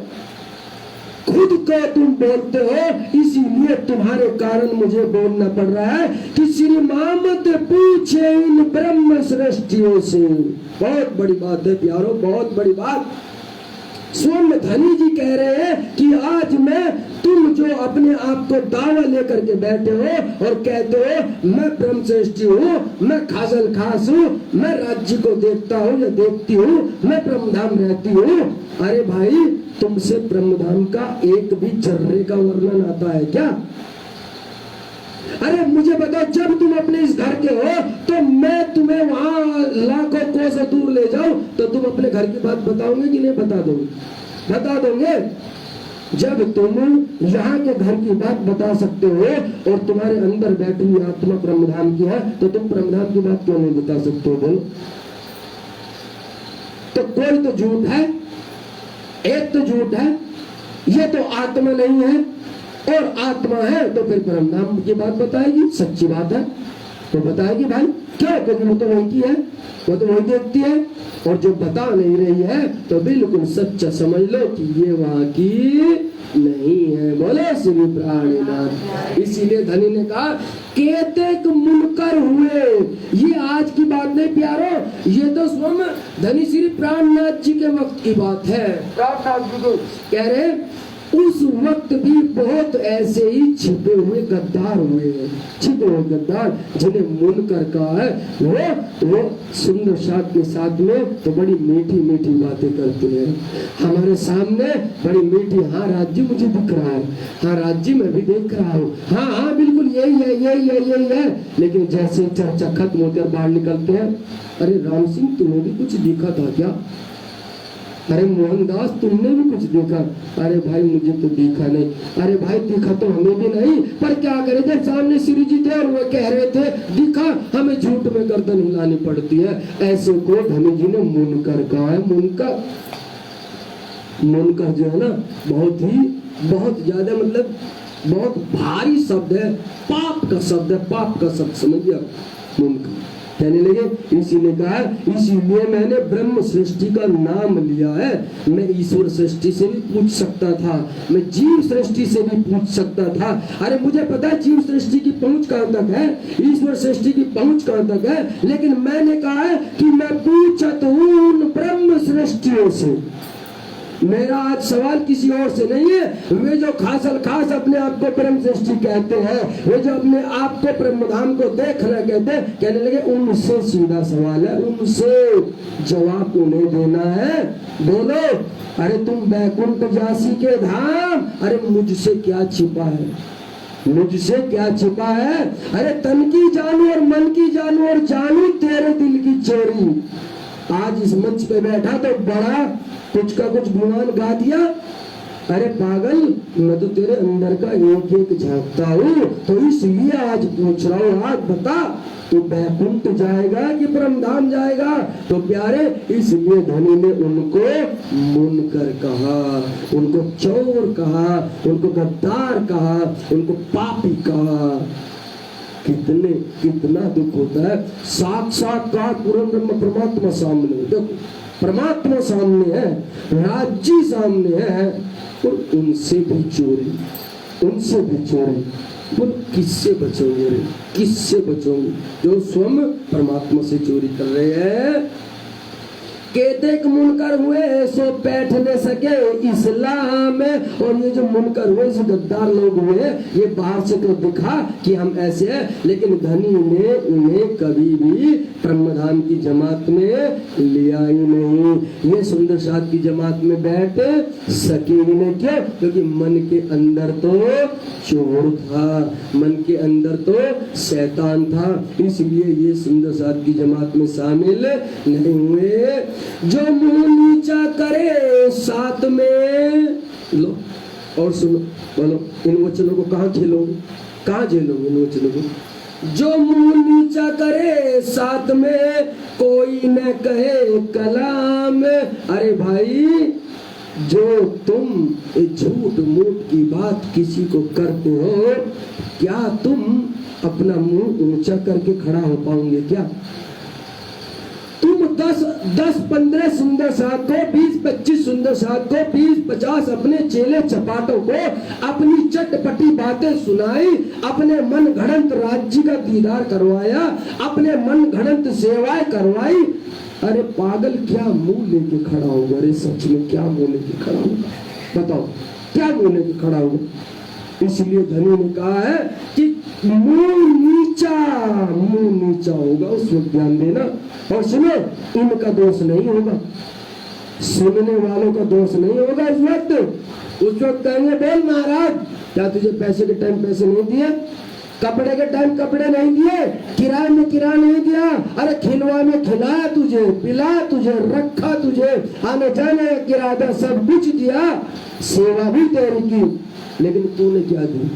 खुद को तुम बोलते हो, इसीलिए तुम्हारे कारण मुझे बोलना पड़ रहा है कि श्री मामत पूछे इन ब्रह्म सृष्टियों से। बहुत बड़ी बात है प्यारो, बहुत बड़ी बात। स्वयं धनी जी कह रहे हैं कि आज मैं, तुम जो अपने आप को दावा लेकर के बैठे हो और कहते हो मैं ब्रह्म सृष्टि हूँ, मैं खासल खास हूँ, मैं राज्य को देखता हूँ या देखती हूँ, मैं ब्रह्मधाम रहती हूँ। अरे भाई तुमसे ब्रह्मधाम का एक भी जर्रे का वर्णन आता है क्या? अरे मुझे बताओ, जब तुम अपने इस घर के हो तो मैं तुम्हें वहां लाखों कोस दूर ले जाऊं तो तुम अपने घर की बात बताओगे कि नहीं बता दोगे? बता दोगे। जब तुम यहाँ के घर की बात बता सकते हो और तुम्हारे अंदर बैठी हुई आत्मा ब्रह्मधाम की है तो तुम ब्रह्मधाम की बात क्यों नहीं बता सकते हो? बोलो। तो कोई तो झूठ है, एक तो झूठ है, ये तो आत्मा नहीं है और आत्मा है तो फिर ब्रह्मधाम की बात बताएगी, सच्ची बात है तो बताएगी भाई। क्यों? क्योंकि वो तो वही की है, वो तो वही देखती है। और जो बता नहीं रही है तो बिल्कुल सच्चा समझ लो कि ये वहां की नहीं है। बोले श्री प्राणनाथ। इसीलिए धनी ने कहा केतेक मुनकर हुए, ये आज की बात नहीं प्यारो, ये तो स्वयं धनी श्री प्राणनाथ जी के वक्त की बात है। प्राणनाथ जी को कह रहे उस वक्त भी बहुत ऐसे ही छिपे हुए गद्दार हुए, छिपे हुए गद्दार जिन्हें मुनकर कहा है, वो सुंदर साथ के साथ में तो बड़ी मीठी मीठी बातें करते हैं हमारे सामने, बड़ी मीठी। हाँ राज्य मुझे दिख रहा है, हाँ राज्य मैं भी देख रहा हूँ, हाँ हाँ बिल्कुल यही है, यही है, यही है। लेकिन जैसे चर्चा खत्म होकर बाहर निकलते हैं, अरे राम सिंह तुम्हें भी कुछ दिखा था क्या? अरे मोहनदास तुमने भी कुछ देखा? अरे भाई मुझे तो दिखा नहीं। अरे भाई दिखा तो हमें भी नहीं, पर क्या करे थे, सामने श्री जी थे और वो कह रहे थे दिखा, हमें झूठ में गर्दन हिलानी पड़ती है। ऐसे को धनी जी ने मुनकर कहा है। मुनकर, मुनकर जो है ना बहुत ज्यादा मतलब बहुत भारी शब्द है, पाप का शब्द है, पाप का शब्द समझिए। मुनकर कहने लगे इसीने कहा इसीलिए मैंने ब्रह्म सृष्टि का नाम लिया है। मैं ईश्वर सृष्टि से भी पूछ सकता था, मैं जीव सृष्टि से भी पूछ सकता था। अरे मुझे पता है जीव सृष्टि की पहुंच कहां तक है, ईश्वर सृष्टि की पहुंच कहां तक है, लेकिन मैंने कहा है कि मैं पूछत हूं उन ब्रह्म सृष्टियों से। मेरा आज सवाल किसी और से नहीं है। वे जो खास अपने आप को ब्रह्म सृष्टि कहते हैं, वे जो अपने आप को ब्रह्मधाम को देखना कहते हैं, कहने लगे उनसे सीधा सवाल है, उनसे जवाब उन्हें देना है। बोलो, अरे तुम बैकुंठ जासी के धाम, अरे मुझसे क्या छिपा है, मुझसे क्या छिपा है? अरे तन की जानू और मन की जानू और जानू तेरे दिल की चोरी। आज इस मंच पे बैठा तो बड़ा कुछ का कुछ गुमान गा दिया। अरे पागल, मैं तो तेरे अंदर का एक एक झांकता हूँ, तो इसलिए आज पूछ रहा हूँ, आज बता तू बैकुंठ जाएगा कि ब्रह्मधाम जाएगा? तो प्यारे, इसलिए धनी ने उनको मुनकर कहा, उनको चोर कहा, उनको गद्दार कहा, उनको पापी कहा। कितना दुख होता है। साक्षात्कार पूर्ण ब्रह्म परमात्मा सामने, देखो परमात्मा सामने है, राज्य सामने है, और उनसे भी चोरी, उनसे भी चोरी। बोल किससे बचोगे रे, किससे बचोगे जो स्वयं परमात्मा से चोरी कर रहे हैं? केतेक मुनकर हुए सो बैठ न सके इस्लाम में। और ये जो मुनकर हुए, जो गद्दार लोग हुए, ये बाहर से तो दिखा कि हम ऐसे हैं, लेकिन धनी ने उन्हें कभी भी ब्रह्मधाम की जमात में लिया ही नहीं। ये सुंदर साथ की जमात में बैठ सके ही नहीं। क्यों? क्योंकि मन के अंदर तो चोर था, मन के अंदर तो शैतान था, इसलिए ये सुंदर साथ की जमात में शामिल नहीं हुए। जो मुंह नीचा करे साथ में लो, और सुनो, बोलो इन वचनों को कहाँ खेलोगे, कहाँ झेलोगे इन वचनों को? जो मुंह नीचा करे साथ में कोई न कहे कलाम। अरे भाई, जो तुम झूठ मूठ की बात किसी को करते हो, क्या तुम अपना मुंह ऊंचा करके खड़ा हो पाओगे क्या? तुम 10-15 सुंदर साथ को, 20-25 सुंदर साथ को, 20-50 अपने चेले चपाटों को अपनी चटपटी बातें सुनाई, अपने मन घड़ंत राज्य का दीदार करवाया, अपने मन घड़ंत सेवाएं करवाई। अरे पागल, क्या मुंह लेके खड़ा होगा रे? सच में क्या मुंह लेके खड़ा होगा? बताओ, क्या मुंह लेके खड़ा होगा? इसलिए धनी ने कहा है कि मुंह नीचा होगा, उस वक्त ध्यान देना। और सुनो, इनका दोष नहीं होगा, सुनने वालों का दोष नहीं होगा। उस वक्त कहेंगे, बोल महाराज, क्या तुझे पैसे के टाइम पैसे नहीं दिए? कपड़े के टाइम कपड़े नहीं दिए? किराए में किराया नहीं दिया? अरे खिलवा में खिलाया तुझे, पिलाया तुझे, रखा तुझे, आने जाने का किराया सब कुछ दिया, सेवा भी तेरी की, लेकिन तूने क्या दिया?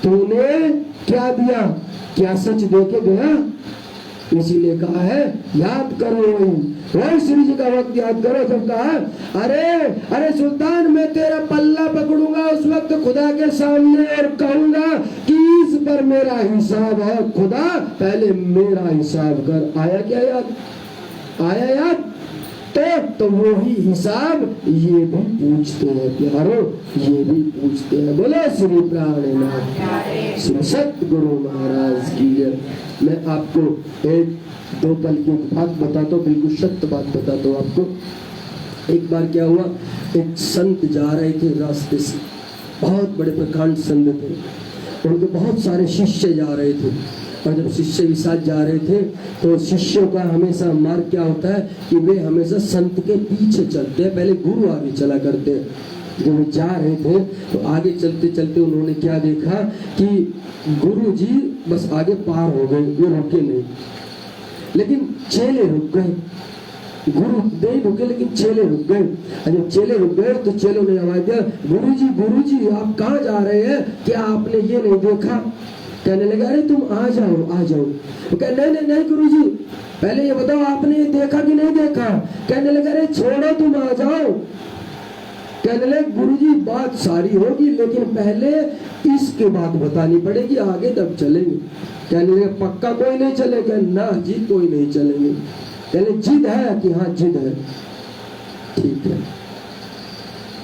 तूने क्या दिया? क्या सच देके गया? इसीलिए कहा है, याद करो वही श्री जी का वक्त याद करो। जब कहा, अरे सुल्तान, मैं तेरा पल्ला पकड़ूंगा उस वक्त खुदा के सामने और कहूंगा कि इस पर मेरा हिसाब है, खुदा पहले मेरा हिसाब कर। आया क्या याद? आया याद? तो वही हिसाब ये भी पूछते हैं प्यारो, ये भी पूछते हैं। बोलो श्री प्राणनाथ श्री सतगुरु महाराज की जय। मैं आपको एक दो पल की बात बताता हूँ, बिल्कुल सत्य बात बताता हूँ आपको। एक बार क्या हुआ, एक संत जा रहे थे रास्ते से, बहुत बड़े प्रकांड संत थे, उनके बहुत सारे शिष्य जा रहे थे। और जब शिष्य भी साथ जा रहे थे तो शिष्यों का हमेशा मार्ग क्या होता है कि वे हमेशा संत के पीछे चलते हैं, पहले गुरु आगे चला करते हैं। जब वे जा रहे थे तो आगे चलते चलते उन्होंने क्या देखा कि गुरु जी बस आगे पार हो गए, वे रुके नहीं, लेकिन चेले रुक गए। गुरु नहीं रुके लेकिन चेले रुक गए। जब चेले रुक गए तो चेलों ने आवाज दिया, गुरु जी आप कहाँ जा रहे हैं? क्या आपने ये नहीं देखा? कहने लगा, अरे तुम आ जाओ आ जाओ। तो कहने नहीं गुरुजी, पहले ये बताओ आपने ये देखा कि नहीं देखा? कहने लगा, अरे छोड़ो तुम आ जाओ। कहने लगे, गुरुजी बात सारी होगी लेकिन पहले इसके बात बतानी पड़ेगी, आगे तब चलेंगे। कहने लगे पक्का कोई नहीं चलेगा? ना जी कोई नहीं चलेंगे। कहने जिद है कि हाँ जिद है, ठीक है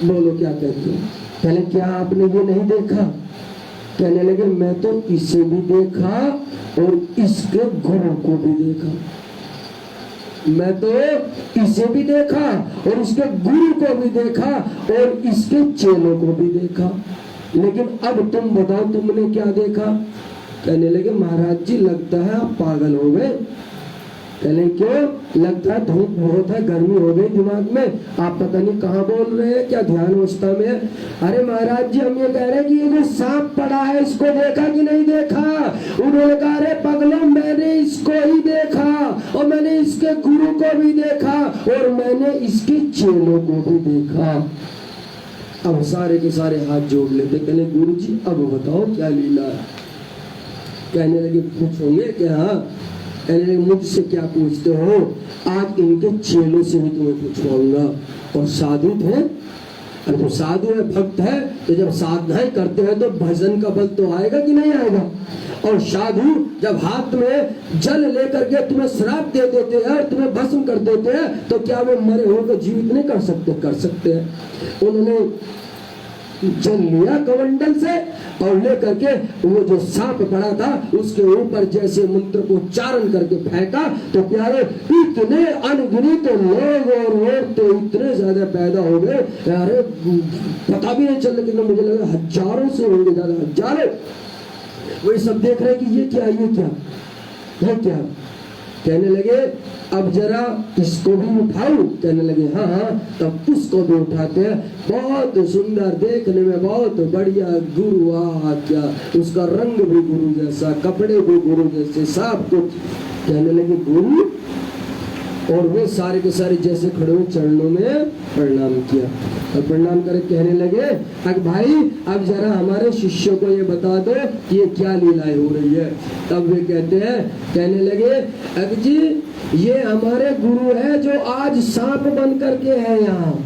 बोलो क्या कहते हो? कहने क्या आपने ये नहीं देखा? कहने लगे मैं तो इसे भी देखा और इसके गुरु को भी देखा, मैं तो इसे भी देखा और इसके गुरु को भी देखा और इसके चेलों को भी देखा, लेकिन अब तुम बताओ तुमने क्या देखा? कहने लगे महाराज जी लगता है आप पागल हो गए। कहने क्यों? लगता है धूप बहुत है, गर्मी हो गई दिमाग में, आप पता नहीं कहाँ बोल रहे हैं, क्या ध्यान अवस्था में है। अरे महाराज जी हम ये कह रहे हैं कि ये जो सांप पड़ा है इसको देखा कि नहीं देखा? उन्होंने कहा अरे पगलों मैंने इसको ही देखा और मैंने इसके गुरु को भी देखा और मैंने इसके चेलों को भी देखा। अब सारे के सारे हाथ जोड़ लेते, कहने गुरु जी अब बताओ क्या लीला है? कहने लगे पूछोगे क्या? कहने मुझसे क्या पूछते हो? आज इनके चेलों से भी तुम्हें पूछवाऊंगा। और साधु थे, अरे तो साधु है भक्त है तो जब साधनाएं करते हैं तो भजन का बल तो आएगा कि नहीं आएगा? और साधु जब हाथ में जल लेकर के तुम्हें श्राप दे देते हैं और तुम्हें भस्म कर देते हैं तो क्या वे मरे हुए को जीवित नहीं कर सकते? कर सकते हैं। उन्होंने जल लिया कमंडल से और लेकर के वो जो सांप पड़ा था उसके ऊपर जैसे मंत्र को उच्चारण करके फेंका तो प्यारे इतने अनगिनत लोग और औरतें इतने ज्यादा पैदा हो गए, अरे पता भी नहीं चल रहा, लेकिन मुझे लगा हजारों से होंगे, ज्यादा हजारों। वही सब देख रहे कि ये क्या ये क्या ये क्या। कहने लगे अब जरा इसको भी उठाऊं? कहने लगे हाँ हाँ, तब उसको भी उठाते हैं। बहुत सुंदर देखने में, बहुत बढ़िया गुरु, आ क्या उसका रंग भी गुरु जैसा, कपड़े भी गुरु जैसे, सब कुछ। कहने लगे गुरु, और वे सारे के सारे जैसे खड़े हुए चरणों में प्रणाम किया और प्रणाम करके कहने लगे अग भाई अब जरा हमारे शिष्यों को ये बता दो कि ये क्या लीलाएं हो रही है। तब वे कहते हैं, कहने लगे अग जी ये हमारे गुरु है जो आज सांप बन करके है यहाँ।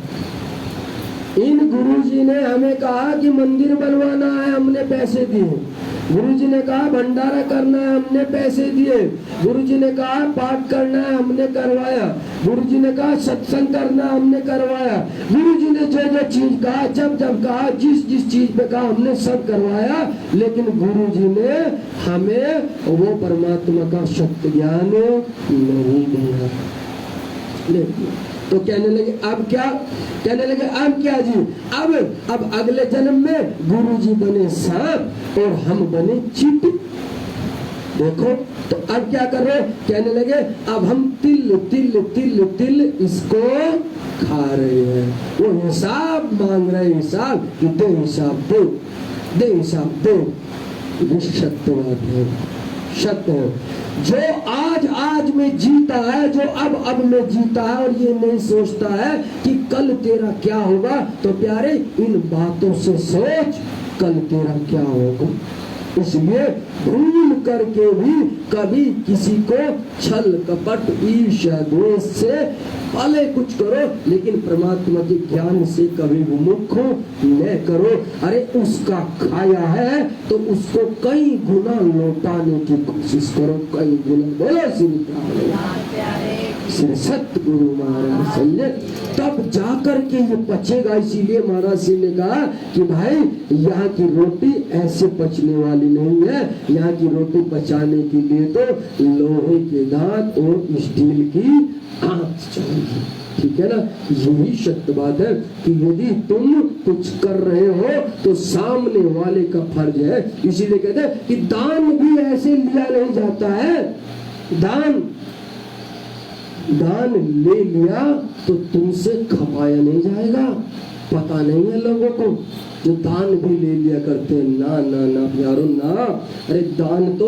इन गुरुजी ने हमें कहा कि मंदिर बनवाना है, हमने पैसे दिए। गुरुजी ने कहा भंडारा करना है, हमने पैसे दिए। गुरुजी ने कहा पाठ करना है, हमने करवाया। गुरुजी ने कहा सत्संग करना, हमने करवाया। गुरुजी ने जो जो चीज कहा, जब जब कहा, जिस जिस चीज पे कहा, हमने सब करवाया। लेकिन गुरुजी ने हमें वो परमात्मा का सत्य ज्ञान नहीं दिया। तो कहने लगे अब क्या? कहने लगे अब क्या जी? अब अगले जन्म में गुरुजी बने सांप और हम बने चींटी। देखो तो अब क्या कर रहे? कहने लगे अब हम तिल तिल तिल तिल इसको खा रहे हैं। वो हिसाब मांग रहे, हिसाब कि दे हिसाब दे, दे हिसाब दे। ये सत्य बात है, सत्य है। जो आज में जीता है, जो अब में जीता है और ये नहीं सोचता है कि कल तेरा क्या होगा, तो प्यारे इन बातों से सोच कल तेरा क्या होगा। इसलिए भूल करके भी कभी किसी को छल कपट ईर्ष्या द्वेष से भले कुछ करो, लेकिन परमात्मा के ज्ञान से कभी विमुख न करो। अरे उसका खाया है तो उसको कई गुना लौटाने की कोशिश करो, कई गुना। बोलो श्री सतगुरु महाराज संजय, तब जाकर के ये पचेगा। इसीलिए महाराज सिंह ने कहा कि भाई यहाँ की रोटी ऐसे पचने वाली नहीं है, यहाँ की रोटी पचाने के लिए तो लोहे के दांत और स्टील की आंच चाहिए। ठीक है ना? यही सत्य बात है कि यदि तुम कुछ कर रहे हो तो सामने वाले का फर्ज है। इसीलिए कहते हैं कि दान भी ऐसे लिया नहीं जाता है। दान ले लिया तो तुमसे खपाया नहीं जाएगा। पता नहीं है लोगों को जो दान भी ले लिया करते हैं। ना ना ना प्यारो ना, अरे दान तो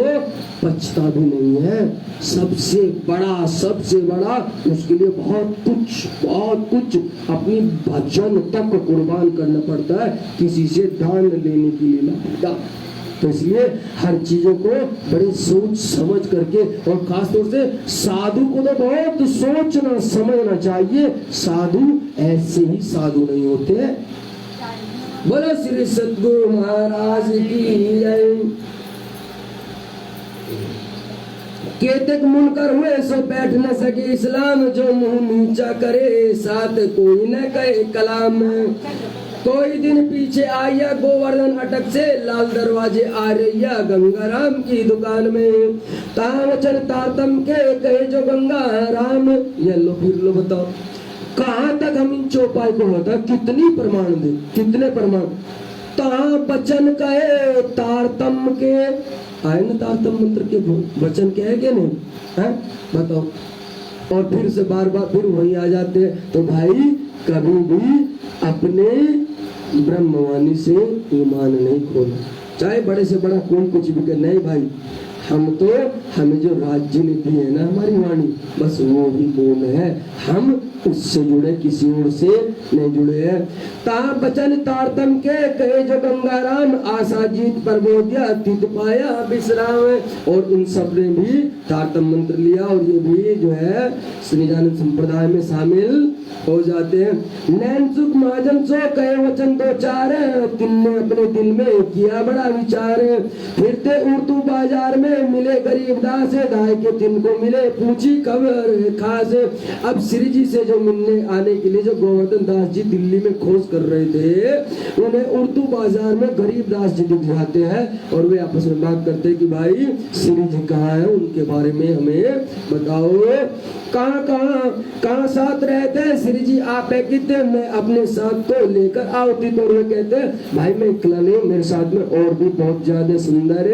पचता भी नहीं है। सबसे बड़ा उसके लिए बहुत कुछ अपनी भजन तक कुर्बान करना पड़ता है, किसी से दान लेने के लिए ना पड़ता। तो इसलिए हर चीजों को बड़ी सोच समझ करके, और खासतौर से साधु को तो बहुत सोचना समझना चाहिए। साधु ऐसे ही साधु नहीं होते। बोलो श्री सतगुरु महाराज की जय। केतक मुनकर हुए सो बैठ न सके इस्लाम, जो मुंह नीचा करे साथ कोई न कहे कलाम। कोई दिन पीछे आया गोवर्धन अटक से, लाल दरवाजे आ रैया गंगाराम की दुकान में। तावचन तारतम के कहे जो गंगा राम, ये लो फिर लो बताओ कहाँ तक हम इन चौपाई को होता, कितनी प्रमाण दे, कितने प्रमाण। ता बचन कहे तारतम के, आए न तारतम मंत्र के वचन के है क्या नहीं है, बताओ। और फिर से बार बार फिर वही आ जाते हैं। तो भाई कभी भी अपने ब्रह्मवाणी से ईमान नहीं खोना, चाहे बड़े से बड़ा कौन कुछ भी करे। नहीं भाई, हम तो हमें जो राज्य ने दी है ना हमारी वाणी, बस वो ही बोल है, हम उससे जुड़े किसी और से नहीं जुड़े हैं। ता बचन तारतम के कहे जो गंगाराम, आशा जीत पर बोधिया तित पाया विश्राम। और इन सब ने भी तारतम मंत्र लिया और ये भी जो है श्रीजानंद संप्रदाय में शामिल हो जाते हैं। नैन सुख महाजन सो कहे वचन दो चार, तिनने अपने दिल में किया बड़ा विचार। फिरते उर्दू बाजार में मिले गरीबदास, दाय के तिनको मिले पूछी खबर खास। अब श्री जी से जो मिलने आने के लिए जो गोवर्धन दास जी दिल्ली में खोज कर रहे थे, उन्हें उर्दू बाजार में गरीबदास जी दिख जाते हैं और वे आपस में बात करते हैं कि भाई श्री जी कहाँ है, उनके बारे में हमें बताओ। कहाँ कहाँ कहाँ साथ रहते हैं श्री जी, आप है कितने, मैं अपने साथ तो लेकर आओती। तो वे कहते हैं भाई मैं अकेला नहीं, मेरे साथ में और भी बहुत ज्यादा सुंदर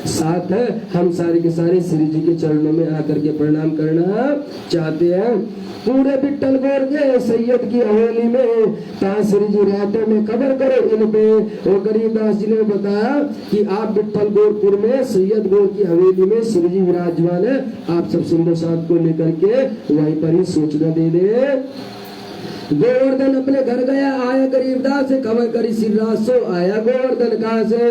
साथ है, हम सारे के सारे श्री जी के चरणों में आकर के प्रणाम करना चाहते हैं। पूरे बिट्टल गौर के सैयद की हवेली में श्री जी रहते में खबर करो इन पे। और गरीबदास जी ने बताया कि आप बिट्टल गौरपुर में सैयद गौर की हवेली में श्री जी विराजमान है, आप सब सुंदर साथ को लेकर के वहीं पर ही सूचना दे दे। गोवर्धन अपने घर गया, आया गरीबदास से खबर करी सिरराज सो आया गोवर्धन कहाँ से।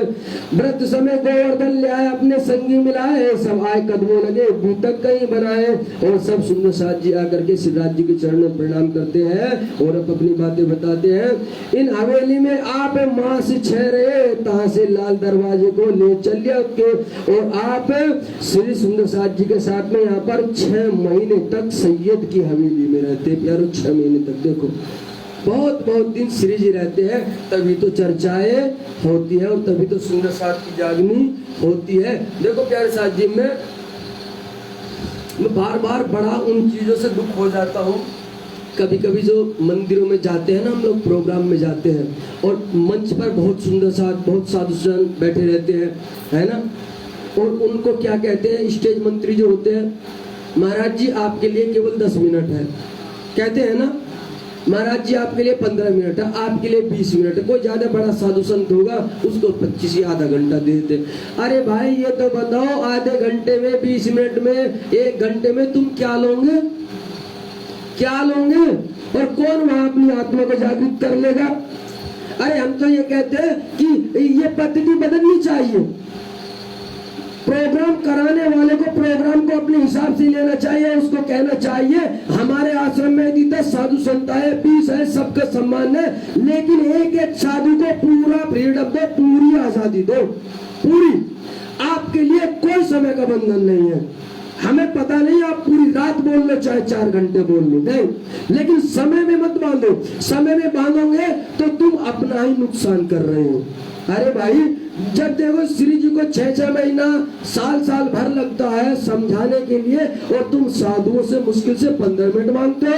व्रत समय गोवर्धन ले आया अपने संगी मिलाए, सब आए कदमों लगे बीतक कहीं बनाए। और सब सुंदर साथ जी आकर के सिरराज जी के चरण में प्रणाम करते हैं और अब अपनी बातें बताते हैं। इन हवेली में आप मास 6 रहे, तहाँ से लाल दरवाजे को ले चलिए के। और आप श्री सुंदर साथ जी के साथ में यहाँ पर 6 महीने तक सैयद की हवेली में रहते प्यारो, 6 महीने तक। देखो बहुत बहुत दिन श्री जी रहते हैं, तभी तो चर्चाएं होती है और तभी तो सुंदर साथ की जागनी होती है। देखो प्यारे साथ जी, मैं बार बार बड़ा उन चीजों से दुख हो जाता हूँ। कभी कभी जो मंदिरों में जाते हैं ना हम लोग, प्रोग्राम में जाते हैं और मंच पर बहुत सुंदर साथ बहुत साधु संत बैठे रहते हैं, है ना। और उनको क्या कहते हैं, स्टेज मंत्री जो होते हैं, महाराज जी आपके लिए केवल 10 मिनट है, कहते हैं ना। महाराज जी आपके लिए 15 मिनट है, आपके लिए 20 मिनट है। कोई ज्यादा बड़ा साधु संत होगा उसको 25 या आधा घंटा दे देते। अरे भाई ये तो बताओ, आधे घंटे में, 20 मिनट में, 1 घंटे में तुम क्या लोगे, क्या लोगे? और कौन वहां अपनी आत्मा को जागृत कर लेगा? अरे हम तो ये कहते हैं कि ये पद्धति बदलनी चाहिए। प्रोग्राम कराने वाले को प्रोग्राम को अपने हिसाब से लेना चाहिए, उसको कहना चाहिए हमारे आश्रम में यदि 10 साधु संत है, 20 है, सबका सम्मान है, लेकिन एक एक साधु को पूरा फ्रीडम दो, पूरी आजादी दो, पूरी। आपके लिए कोई समय का बंधन नहीं है। हमें पता नहीं आप पूरी रात बोल लो, चाहे 4 घंटे बोल लो, नहीं, लेकिन समय में मत बांधो। समय में बांधोगे तो तुम अपना ही नुकसान कर रहे हो। अरे भाई जब देखो श्री जी को 6-6 महीना, साल भर लगता है समझाने के लिए, और तुम साधुओं से मुश्किल से 15 मिनट मांगते हो।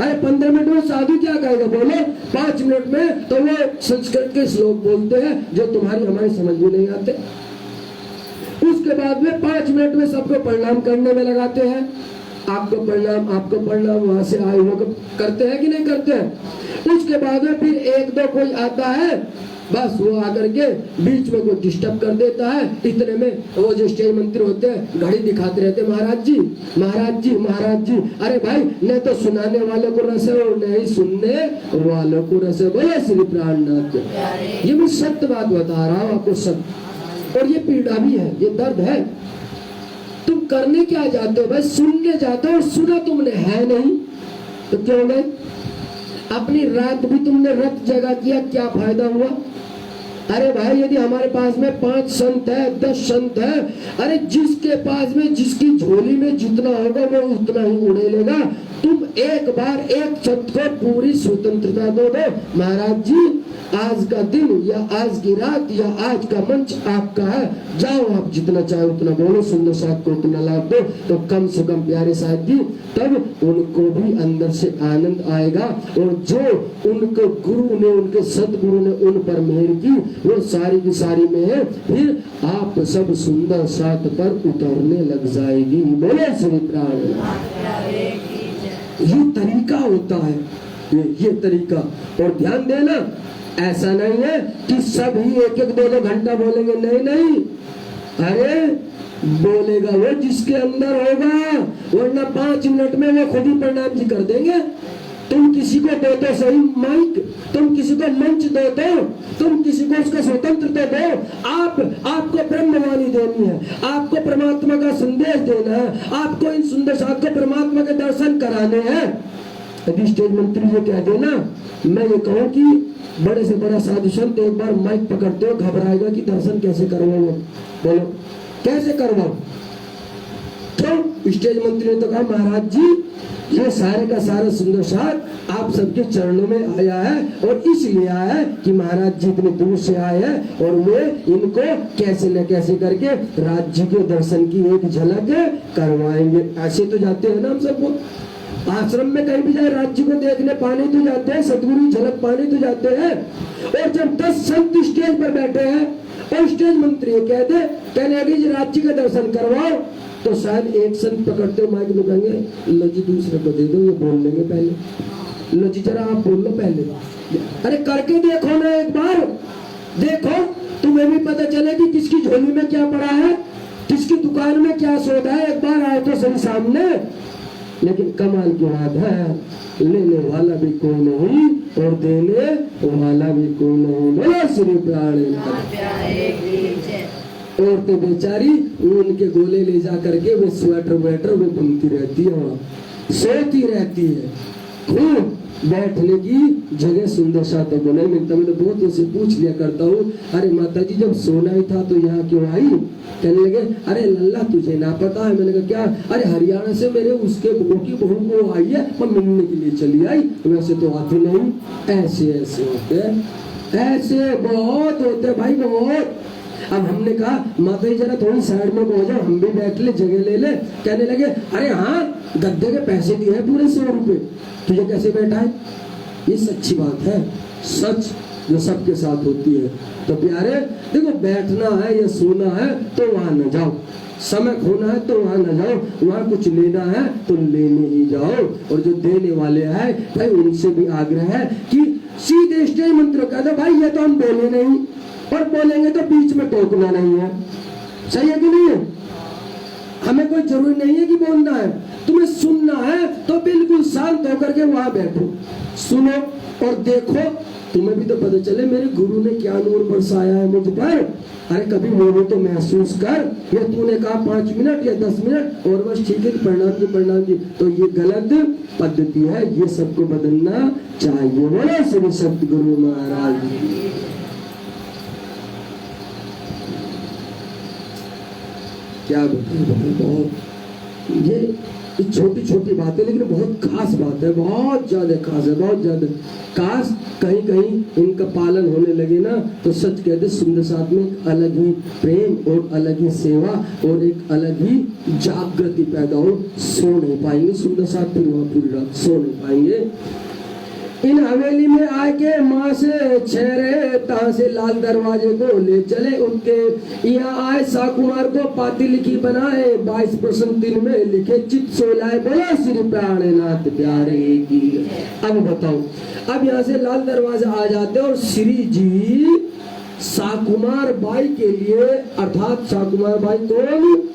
अरे 15 मिनट में साधु क्या कहेगा, बोलो। 5 मिनट में तो वो संस्कृत के श्लोक बोलते हैं जो तुम्हारी हमारी समझ में नहीं आते। उसके बाद में 5 मिनट में सबको प्रणाम करने में लगाते हैं। आपको प्रणाम वहां से आए हुए करते हैं कि नहीं करते हैं। उसके बाद में फिर 1-2 कोई आता है, बस वो आकर के बीच में कोई डिस्टर्ब कर देता है। इतने में वो जो स्टेज मंत्री होते हैं घड़ी दिखाते रहते, महाराज जी महाराज जी महाराज जी। अरे भाई न तो सुनाने वालों को रस है और नहीं सुनने वालों को रस है। बोले श्री प्राणनाथ। ये मैं सत्य बात बता रहा हूँ आपको, सत्य। और ये पीड़ा भी है, ये दर्द है। तुम करने क्या जाते हो भाई, सुनने जाते हो, सुना तुमने है नहीं तो क्यों गए? अपनी रात भी तुमने रत जगा किया, क्या फायदा हुआ? अरे भाई यदि हमारे पास में 5 संत है, 10 संत है, अरे जिसके पास में जिसकी झोली में जितना होगा वो उतना ही उड़े लेगा। तुम एक बार एक संत को पूरी स्वतंत्रता दो महाराज जी, आज का दिन या आज की रात या आज का मंच आपका है, जाओ आप जितना चाहे उतना बोलो, सुंदर साहब को उतना लाभ दो, तो कम से कम प्यारे साहब जी तब उनको भी अंदर से आनंद आएगा। और जो उनको गुरु ने, उनके सदगुरु ने उन पर मेहर की, वो सारी की सारी मेहर फिर आप सब सुंदर साथ पर उतरने लग जाएगी। बोले श्री प्राण। ये तरीका होता है, ये तरीका। और ध्यान देना, ऐसा नहीं है कि सब ही 1-1, 2-2 घंटा बोलेंगे, नहीं नहीं, अरे बोलेगा वो जिसके अंदर होगा, वरना 5 मिनट में वो खुद ही प्रणाम जी कर देंगे। तुम किसी को दो तो सही माइक, तुम किसी को मंच दो तो, तुम किसी को उसका स्वतंत्रता दो। आपको ब्रह्मवाणी देनी है, आपको परमात्मा का संदेश देना है, आपको इन सुंदर साथ को परमात्मा के दर्शन कराने हैं। यदि स्टेज मंत्री ये कह देना, मैं ये कहूँ कि बड़े से बड़ा साधु संत एक बार माइक पकड़ते हो घबराएगा कि दर्शन कैसे करवाओ, बोलो कैसे करवाओ। तो स्टेज मंत्री ने तो कहा महाराज जी ये सारे का सारा सुंदर साथ आप सबके चरणों में आया है, और इसलिए आया है कि महाराज जी इतने दूर से आए हैं और वे इनको कैसे न कैसे करके राज जी के दर्शन की एक झलक करवाएंगे। ऐसे तो जाते हैं ना हम सबको, आश्रम में कहीं भी जाए राज्य को देखने पाने तो जाते हैं, सदगुरु झलक पाने तो जाते हैं। और जब 10 संत स्टेज पर बैठे हैं और स्टेज मंत्री कहने लगे राज्य का दर्शन करवाओ, तो शायद एक संत पकड़ते माइक में कहेंगे लो जी दूसरे को दे दो, ये बोल लेंगे पहले, लो जी जरा आप बोल लो पहले। अरे करके देखो ना एक बार, देखो तुम्हें भी पता चले कि किसकी झोली में क्या पड़ा है, किसकी दुकान में क्या सौदा है, एक बार आए तो सही सामने। लेकिन कमाल की बात है, लेने वाला भी कोई नहीं और देने वाला भी कोई नहीं। बोलो श्री प्राण। औरतें बेचारी उनके गोले ले जा करके वे स्वेटर वेटर वे बुनती रहती है, वहाँ सोती रहती है, खूब बैठने की जगह सुंदर सा तो नहीं मिलता। मैं तो बहुत उनसे पूछ लिया करता हूँ, अरे माता जी जब सोना ही था तो यहाँ क्यों आई? कहने लगे अरे लल्ला तुझे ना पता है। मैंने कहा क्या? अरे हरियाणा से मेरे उसके बहू को आई है, मैं मिलने के लिए चली आई, वैसे तो आती नहीं। ऐसे ऐसे होते, ऐसे बहुत होते भाई, बहुत। अब हमने कहा माता जी जरा थोड़ी साइड में हो जाओ, हम भी बैठ ले, जगह ले ले। कहने लगे अरे हाँ गद्दे के पैसे दिए हैं पूरे 100 रुपए, तुझे कैसे बैठा है? ये सच्ची बात है, सच जो सबके साथ होती है। तो प्यारे देखो, बैठना है या सोना है तो वहां न जाओ, समय खोना है तो वहां न जाओ, वहां कुछ लेना है तो लेने ही जाओ। और जो देने वाले हैं भाई उनसे भी आग्रह है कि सीधे स्टेज मंत्र कह दो भाई, ये तो हम बोले नहीं, और बोलेंगे तो बीच में टोकना नहीं है। सही है कि नहीं है? हमें कोई जरूरी नहीं है कि बोलना है, तुम्हें सुनना है तो बिल्कुल शांत होकर के वहां बैठो, सुनो और देखो, तुम्हें भी तो पता चले मेरे गुरु ने क्या नूर बरसाया है मुझ पर। अरे कभी मोड़ो तो महसूस कर। या तूने कहा 5 मिनट या 10 मिनट और बस ठीक है प्रणाम जी, तो ये गलत पद्धति है, ये सबको बदलना चाहिए। बोलो श्री सतगुरु महाराज जी। क्या बताएं, बहुत ये छोटी छोटी बातें लेकिन बहुत खास बात है, बहुत ज्यादा खास है, बहुत ज्यादा खास। कहीं कहीं इनका पालन होने लगे ना तो सच कहते सुंदर साथ में एक अलग ही प्रेम और अलग ही सेवा और एक अलग ही जागृति पैदा हो। सो नहीं पाएंगे सुंदर साथ, फिर वहां पूरी रात सो नहीं पाएंगे। इन हवेली में आके माँ से छेरे तहाँ से लाल दरवाजे को ले चले उनके, यहाँ आए साकुमार को पाती लिखी बनाए, 22% दिन में लिखे चित सोलाए। बोला श्री प्राणनाथ प्यारे की। अब बताओ, अब यहाँ से लाल दरवाजा आ जाते और श्री जी साकुमार बाई के लिए, अर्थात साकुमार बाई कौन?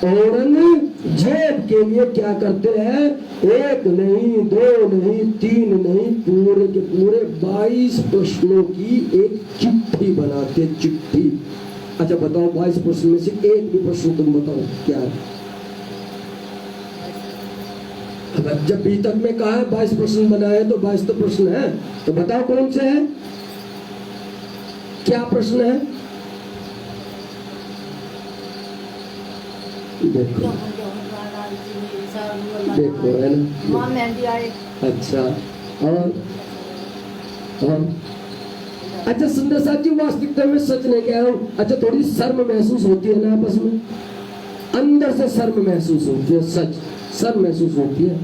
औरंगजेब के लिए क्या करते हैं? 1 नहीं 2 नहीं 3 नहीं, पूरे के पूरे 22 प्रश्नों की एक चिट्ठी बनाते, चिट्ठी। अच्छा बताओ 22 प्रश्न में से एक भी प्रश्न तुम बताओ क्या है? अब जब बी तक में कहा है 22 प्रश्न बनाए तो 22 तो प्रश्न है, तो बताओ कौन से है? क्या प्रश्न है? देखो देखो है ना। अच्छा और अच्छा सुंदर साहब जी, वास्तविकता में सच नहीं कह रहा हूँ। अच्छा थोड़ी शर्म महसूस होती है ना आपस में, अंदर से शर्म महसूस होती है, सच शर्म महसूस होती है।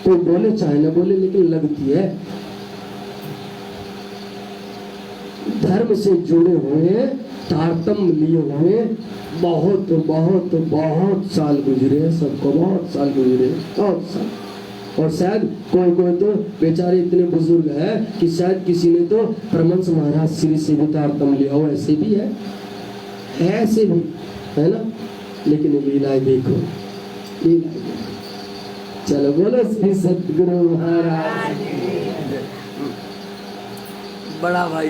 कोई बोले चाहे ना बोले लेकिन लगती है। धर्म से जुड़े हुए, तारतम्य लिए हुए बहुत बहुत बहुत साल गुजरे, सबको बहुत साल गुजरे, बहुत साल। और शायद कोई कोई तो बेचारे इतने बुजुर्ग है कि शायद किसी ने तो परमहंस महाराज श्री से भी तारतम्य लिया हो, ऐसे भी है ऐसे भी है ना। लेकिन लीलाएं देखो, लीलाएं देखो। चलो बोलो श्री सतगुरु महाराज। बड़ा भाई।